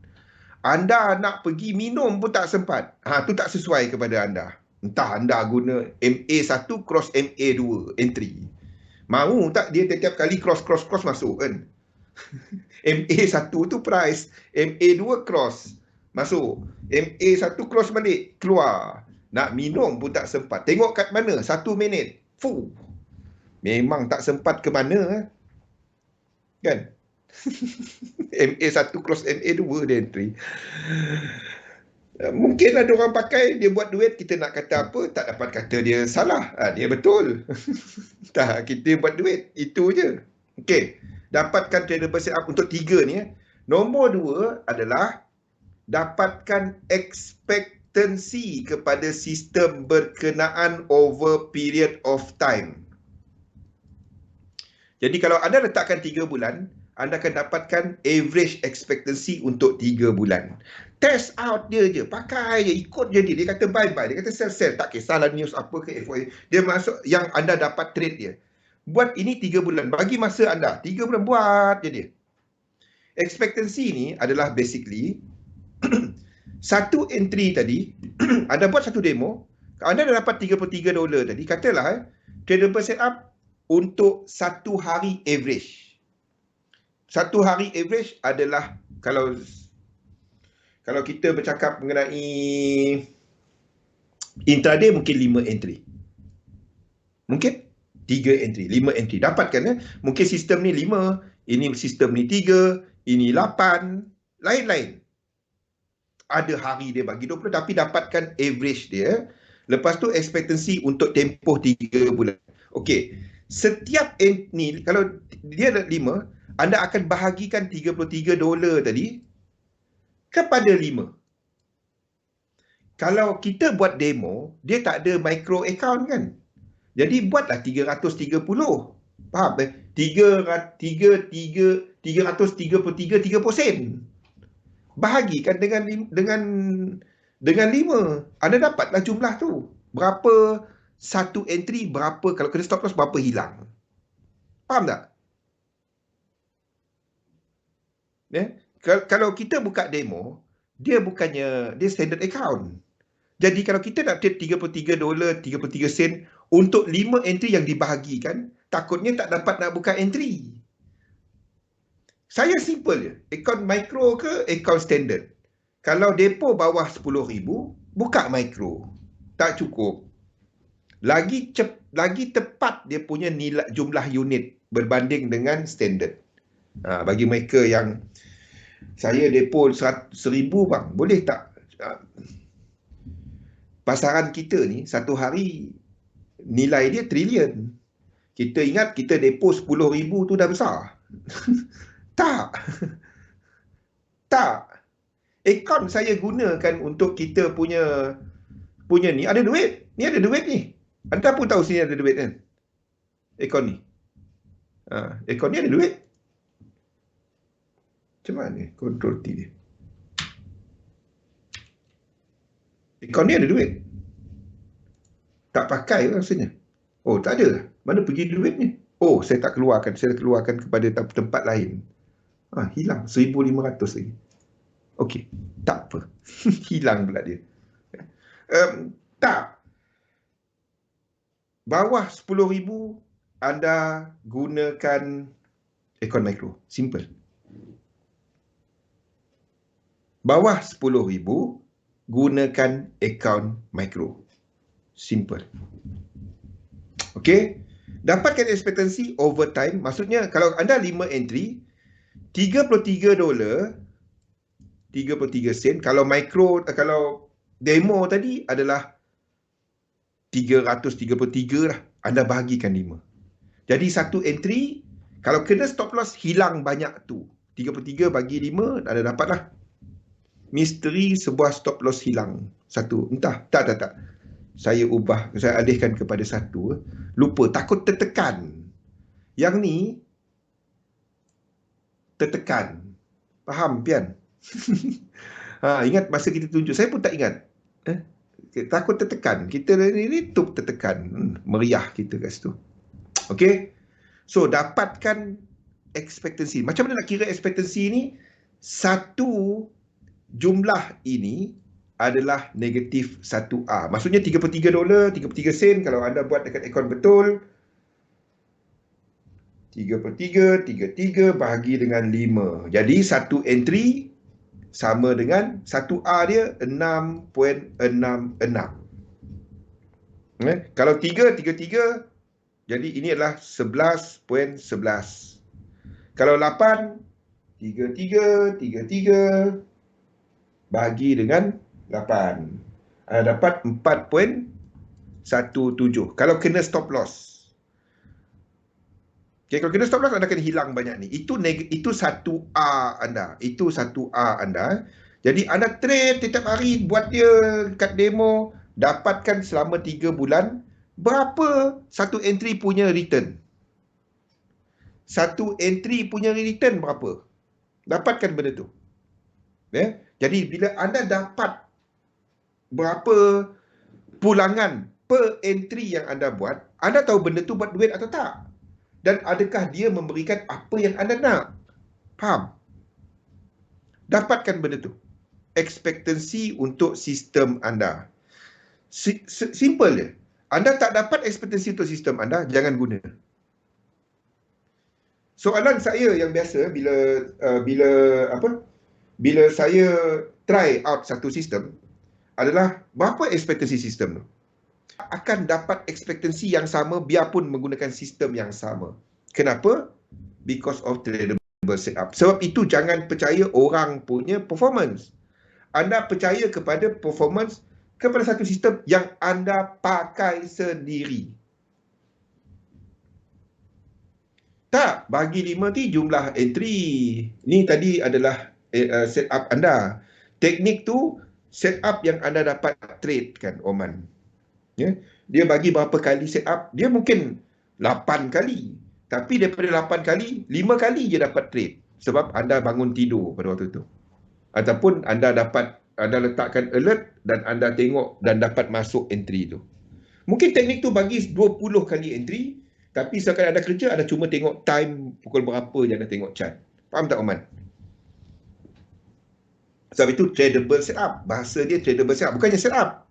Anda nak pergi minum pun tak sempat. Tu tak sesuai kepada anda. Entah anda guna MA1 cross MA2 entry. Mau tak dia setiap kali cross masuk kan? MA1 tu price, MA2 cross masuk, MA1 cross balik keluar. Nak minum pun tak sempat. Tengok kat mana? 1 minit. Fuh. Memang tak sempat ke mana kan? MA1 cross MA2 dia entry. Mungkin ada orang pakai, dia buat duit, kita nak kata apa, tak dapat kata dia salah. Dia betul. Tak, kita buat duit. Itu je. Okey. Dapatkan tradable setup untuk 3 ni. Nombor 2 adalah dapatkan expectancy kepada sistem berkenaan over period of time. Jadi kalau anda letakkan 3 bulan, anda akan dapatkan average expectancy untuk 3 bulan. Test out dia je, pakai je, ikut je dia. Dia kata bye-bye, dia kata sell. Tak kisahlah news apa ke FOA. Dia masuk yang anda dapat trade dia. Buat ini 3 bulan, bagi masa anda 3 bulan, buat je dia. Expectancy ni adalah basically satu entry tadi, anda buat satu demo, anda dah dapat $33 tadi, katalah tradable setup untuk 1 hari average. 1 hari average adalah kalau kita bercakap mengenai intraday mungkin 5 entry. Mungkin 3 entry, 5 entry. Dapatkan mungkin sistem ni 5, ini sistem ni 3, ini 8, lain-lain. Ada hari dia bagi 20 tapi dapatkan average dia. Lepas tu expectancy untuk tempoh 3 bulan. Okey. Setiap ni kalau dia ada 5, anda akan bahagikan $33 tadi kepada 5. Kalau kita buat demo, dia tak ada micro account kan? Jadi buatlah 330. Faham? 333 sen. Bahagikan dengan 5. Anda dapatlah jumlah tu. Berapa satu entry, berapa kalau kena stop loss, berapa hilang. Faham tak? Kalau kita buka demo, dia standard account. Jadi kalau kita nak trade $33, 33 sen untuk 5 entry yang dibahagikan, takutnya tak dapat nak buka entry. Saya simple je. Account micro ke account standard. Kalau depo bawah 10,000, buka micro. Tak cukup. Lagi tepat dia punya nilai jumlah unit berbanding dengan standard. Bagi mereka yang saya depo 1,000 bang, boleh tak? Pasaran kita ni satu hari nilai dia trilion. Kita ingat kita depo 10,000 tu dah besar. Tak. Tak. Akaun saya gunakan untuk kita punya ni ada duit. Ni ada duit ni. Anda pun tahu sini ada duit kan? Akaun ni. Akaun ni ada duit. Macam mana control T dia? Akaun ni ada duit. Tak pakai rasanya. Oh, tak ada. Mana pergi duit ni? Oh, saya tak keluarkan. Saya keluarkan kepada tempat lain. Hilang 1,500 lagi. Okey, tak apa. Hilang pula dia. Tak. Bawah 10,000 anda gunakan akaun micro. Simple. Bawah 10,000 gunakan akaun micro. Simple. Okey. Dapatkan ekspektasi over time. Maksudnya kalau anda 5 entry, $33, 33 sen. Kalau demo tadi adalah 333 lah. Anda bahagikan 5. Jadi satu entry, kalau kena stop loss, hilang banyak tu. 33 bagi 5, anda dapatlah. Misteri sebuah stop loss hilang. Satu. Entah. Tak. Saya alihkan kepada satu. Lupa. Takut tertekan. Yang ni, tertekan. Faham, Pian? Ingat masa kita tunjuk. Saya pun tak ingat. Takut tertekan. Kita ni tertekan. Meriah kita kat situ. Okey. So, dapatkan ekspektasi. Macam mana nak kira ekspektasi ni? Satu jumlah ini adalah negatif 1A. Maksudnya $33, 33 sen. Kalau anda buat dekat akaun betul, 33 bahagi dengan 5. Jadi satu entry sama dengan 1A dia 6.66. Kalau 33, jadi ini adalah 11.11. Kalau 8, 33 bahagi dengan 8. Dapat 4.17. Kalau kena stop loss. Okay, kalau kena stop loss, anda akan hilang banyak ni. Itu 1A anda. Itu 1A anda. Jadi anda trade setiap hari, buat dia kat demo, dapatkan selama 3 bulan. Berapa satu entry punya return? Satu entry punya return berapa? Dapatkan benda tu. Jadi bila anda dapat berapa pulangan per entry yang anda buat, anda tahu benda tu buat duit atau tak? Dan adakah dia memberikan apa yang anda nak? Faham? Dapatkan benda tu. Ekspektasi untuk sistem anda. Simple je. Anda tak dapat ekspektasi untuk sistem anda, jangan guna. Soalan saya yang biasa bila saya try out satu sistem adalah berapa ekspektasi sistem tu? Akan dapat ekspektasi yang sama biarpun menggunakan sistem yang sama. Kenapa? Because of tradable setup. Sebab itu jangan percaya orang punya performance. Anda percaya kepada performance kepada satu sistem yang anda pakai sendiri. Tak, bagi 5 ti jumlah entry. Ni tadi adalah setup anda. Teknik tu setup yang anda dapat trade kan, Oman. Dia bagi berapa kali setup? Dia mungkin 8 kali. Tapi daripada 8 kali, 5 kali je dapat trade. Sebab anda bangun tidur pada waktu tu. Ataupun anda letakkan alert dan anda tengok dan dapat masuk entry tu. Mungkin teknik tu bagi 20 kali entry, tapi sekali anda kerja, anda cuma tengok time pukul berapa je anda tengok chart. Faham tak, Oman? Sebab itu tradable setup. Bahasa dia tradable setup. Bukannya setup.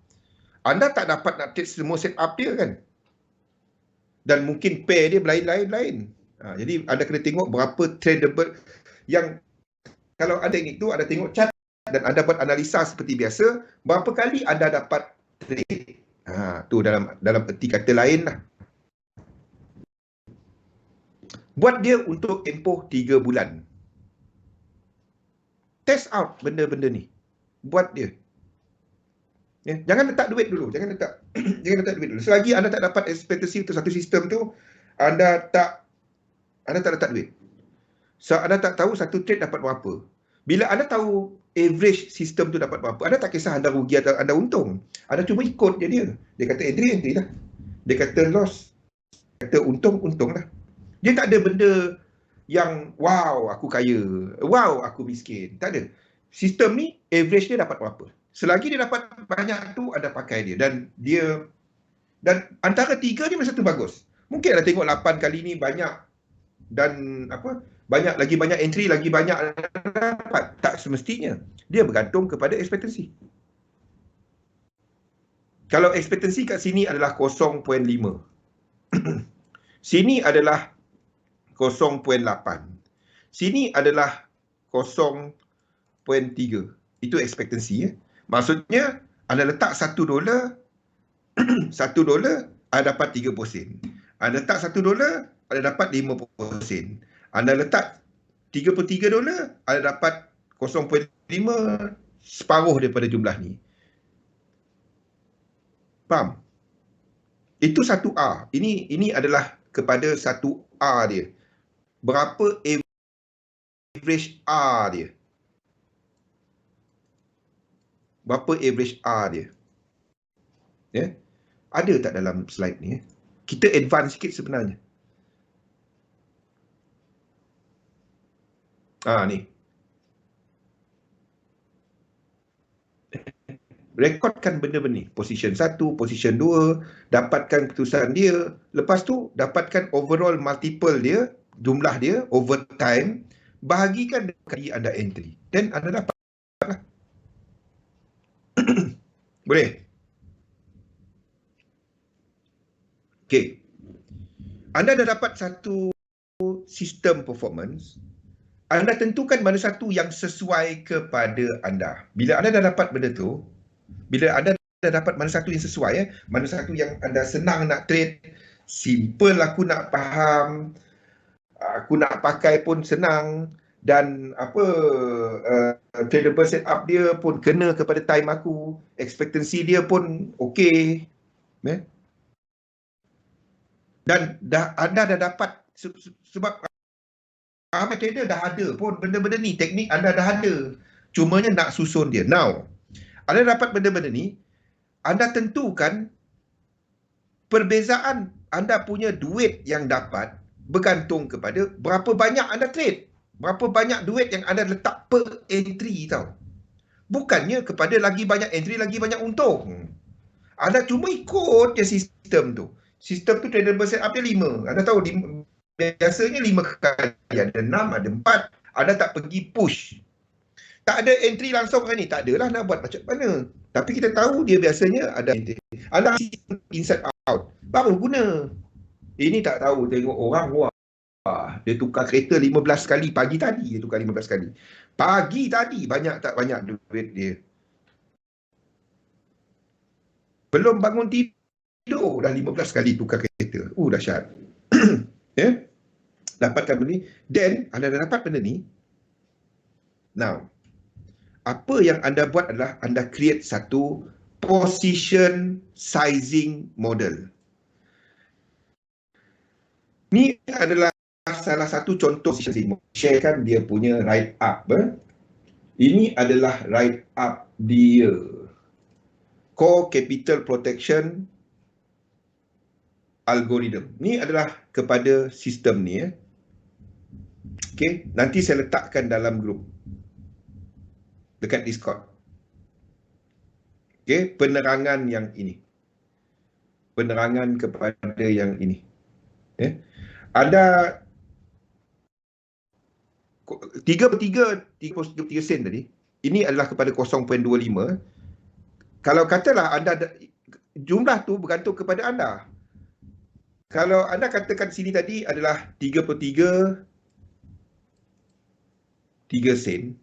Anda tak dapat nak trade semua setup dia kan. Dan mungkin pair dia lain-lain. Jadi anda kena tengok berapa tradable. Yang kalau ada teknik tu, anda tengok chart dan anda buat analisa seperti biasa, berapa kali anda dapat trade. Tu dalam erti kata lain lah. Buat dia untuk tempoh 3 bulan. Test out benda-benda ni. Buat dia. Ya, jangan letak duit dulu. Jangan letak duit dulu. Selagi anda tak dapat ekspektasi untuk satu sistem tu, anda tak letak duit. So, anda tak tahu satu trade dapat berapa. Bila anda tahu average sistem tu dapat berapa, anda tak kisah anda rugi atau anda untung. Anda cuma ikut je dia. Dia kata entry lah. Dia kata loss. Dia kata untung lah. Dia tak ada benda yang wow aku kaya, wow aku miskin. Tak ada. Sistem ni average dia dapat berapa. Selagi dia dapat banyak tu, anda pakai dia. Dan antara 3 ni masa tu bagus. Mungkin anda tengok 8 kali ni banyak dan lagi banyak entry, lagi banyak dapat. Tak semestinya. Dia bergantung kepada ekspektasi. Kalau ekspektasi kat sini adalah 0.5. Sini adalah 0.8. Sini adalah 0.3. Itu ekspektasi ya. Maksudnya anda letak $1, $1 anda dapat 3%. Anda letak $1, anda dapat 5%. Anda letak $33, anda dapat 0.5, separuh daripada jumlah ni. Faham? Itu 1R. Ini adalah kepada 1R dia. Berapa average R dia? Berapa average R dia? Ya? Ada tak dalam slide ni? Kita advance sikit sebenarnya. Ni. Rekodkan benda-benda ni. Position 1, position 2, dapatkan keputusan dia. Lepas tu, dapatkan overall multiple dia, jumlah dia, over time. Bahagikan kali anda entry. Dan anda dapat. Boleh? Okay. Anda dah dapat satu sistem performance. Anda tentukan mana satu yang sesuai kepada anda. Bila anda dah dapat benda tu, bila anda dah dapat mana satu yang sesuai, mana satu yang anda senang nak trade, simple aku nak faham, aku nak pakai pun senang, dan tradable setup dia pun kena kepada time aku, ekspektasi dia pun okey. Dan anda dah dapat, sebab ramai trader dah ada pun benda-benda ni, teknik anda dah ada. Cumanya nak susun dia. Now, anda dapat benda-benda ni, anda tentukan perbezaan anda punya duit yang dapat bergantung kepada berapa banyak anda trade. Berapa banyak duit yang anda letak per entry tau. Bukannya kepada lagi banyak entry, lagi banyak untung. Anda cuma ikut je sistem tu. Sistem tu tradable setup dia 5. Anda tahu biasanya 5 kali. Ada 6, ada 4. Anda tak pergi push. Tak ada entry langsung kan ni. Tak adalah nak buat macam mana. Tapi kita tahu dia biasanya ada entry. Anda inside out. Baru guna. Ini tak tahu. Tengok orang, wah. Dia tukar kereta 15 kali. Pagi tadi dia tukar 15 kali. Pagi tadi banyak tak banyak duit dia. Belum bangun tidur dah 15 kali tukar kereta. Dahsyat. Ya. Dapatkan benda ni. Then anda dah dapat benda ni. Now, apa yang anda buat adalah anda create satu position sizing model. Ni adalah salah satu contoh position. Sharekan dia punya write up. Ini adalah write up dia. Core capital protection algoritma. Ni adalah kepada sistem ni. Okey, nanti saya letakkan dalam grup dekat Discord. Okey, penerangan yang ini. Penerangan kepada yang ini. Ada 3/3 sen tadi. Ini adalah kepada 0.25. Kalau katalah anda jumlah tu bergantung kepada anda. Kalau anda katakan sini tadi adalah 3/3 sen.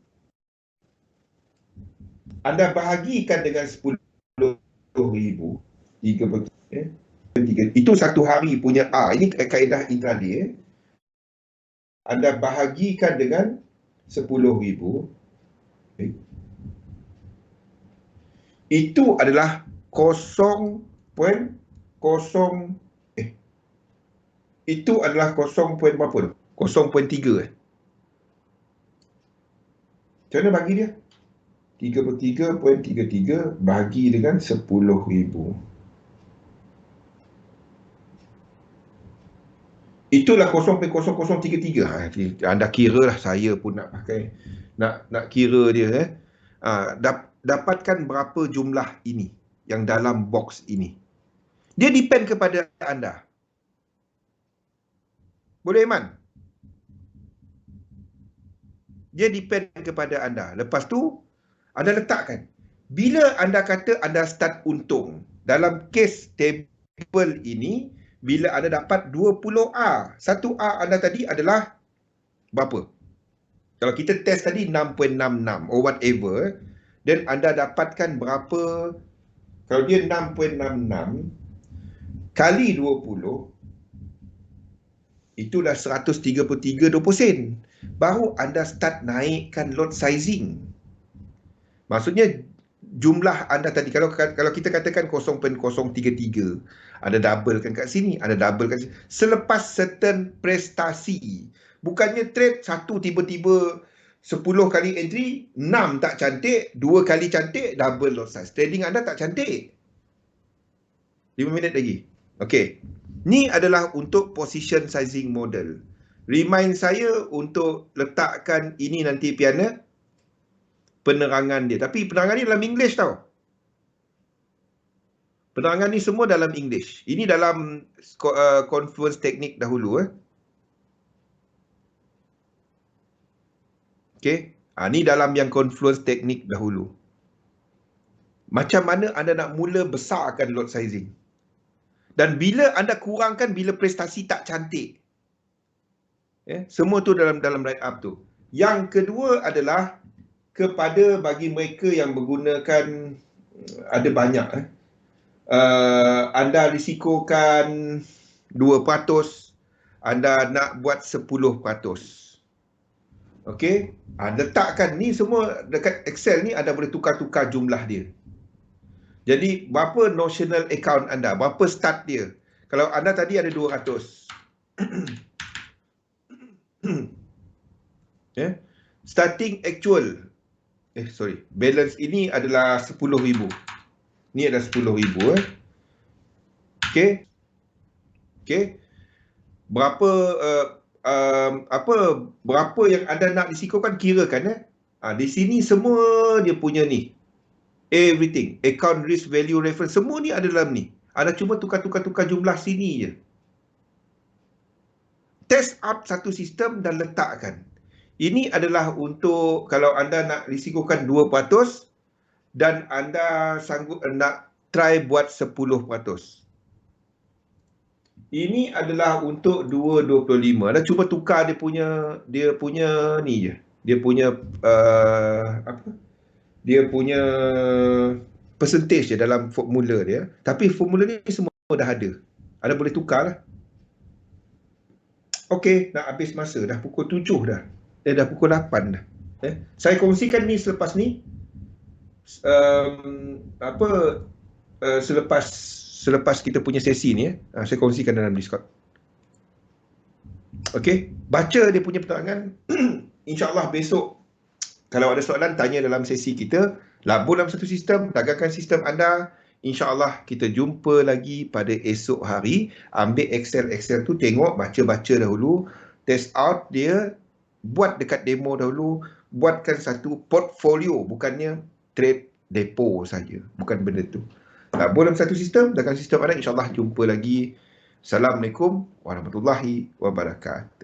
Anda bahagikan dengan 10,000. 3/3. Itu satu hari punya A. Ini kaedah intraday. Anda bahagikan dengan 10,000. Itu adalah 0.0 itu adalah 0. berapa tu? 0.3 Macam mana bagi dia? 3/3.33 bagi dengan 10,000. Itulah 0.0033. Anda kira lah, saya pun nak pakai, nak kira dia. Dapatkan berapa jumlah ini yang dalam box ini. Dia depend kepada anda. Boleh, Iman? Dia depend kepada anda. Lepas tu, anda letakkan. Bila anda kata anda start untung, dalam kes table ini, bila anda dapat 20A, 1A anda tadi adalah berapa? Kalau kita test tadi 6.66 or whatever, dan anda dapatkan berapa? Kalau dia 6.66 kali 20, itulah 133.20 sen. Baru anda start naikkan lot sizing. Maksudnya jumlah anda tadi, kalau kita katakan 0.033, anda doublekan kat sini, anda doublekan sini. Selepas certain prestasi. Bukannya trade satu tiba-tiba 10 kali entry, 6 tak cantik, 2 kali cantik, double lot size. Trading anda tak cantik. 5 minit lagi. Okey. Ni adalah untuk position sizing model. Remind saya untuk letakkan ini nanti piana, penerangan dia. Tapi penerangan ni dalam English tau. Penerangan ni semua dalam English. Ini dalam Confluence Teknik dahulu. Okey. Ni dalam yang Confluence Teknik dahulu. Macam mana anda nak mula besarkan lot sizing. Dan bila anda kurangkan bila prestasi tak cantik. Semua tu dalam write up tu. Yang kedua adalah kepada bagi mereka yang menggunakan, ada banyak. Anda risikokan 2%, anda nak buat 10%. Okey, letakkan ni semua dekat Excel ni, anda boleh tukar-tukar jumlah dia. Jadi berapa notional account anda, berapa start dia. Kalau anda tadi ada 200. Starting actual, balance ini adalah 10,000. Ni adalah 10,000. Okey. Berapa berapa yang anda nak risikokan, kirakan. Di sini semua dia punya ni. Everything, account, risk, value, reference, semua ni ada dalam ni. Anda cuma tukar jumlah sini je. Test out satu sistem dan letakkan. Ini adalah untuk kalau anda nak risikokan 2% dan anda sanggup nak try buat 10%. Ini adalah untuk 2.25. Anda cuba tukar dia punya ni je. Dia punya dia punya percentage je dalam formula dia. Tapi formula ni semua dah ada. Anda boleh tukar lah. Okey, nak habis masa. Dah pukul 7 dah. Dah pukul 8 dah. Saya kongsikan ni selepas ni. Selepas kita punya sesi ni. Saya kongsikan dalam Discord. Okey, baca dia punya penerangan. InsyaAllah besok, kalau ada soalan, tanya dalam sesi kita. Labur dalam satu sistem, dagangkan sistem anda. InsyaAllah kita jumpa lagi pada esok hari. Ambil Excel tu, tengok, baca-baca dahulu, test out dia, buat dekat demo dahulu, buatkan satu portfolio, bukannya trade depo saja. Bukan benda tu. Tabur dalam satu sistem, dalam sistem ada, insyaAllah jumpa lagi. Assalamualaikum warahmatullahi wabarakatuh.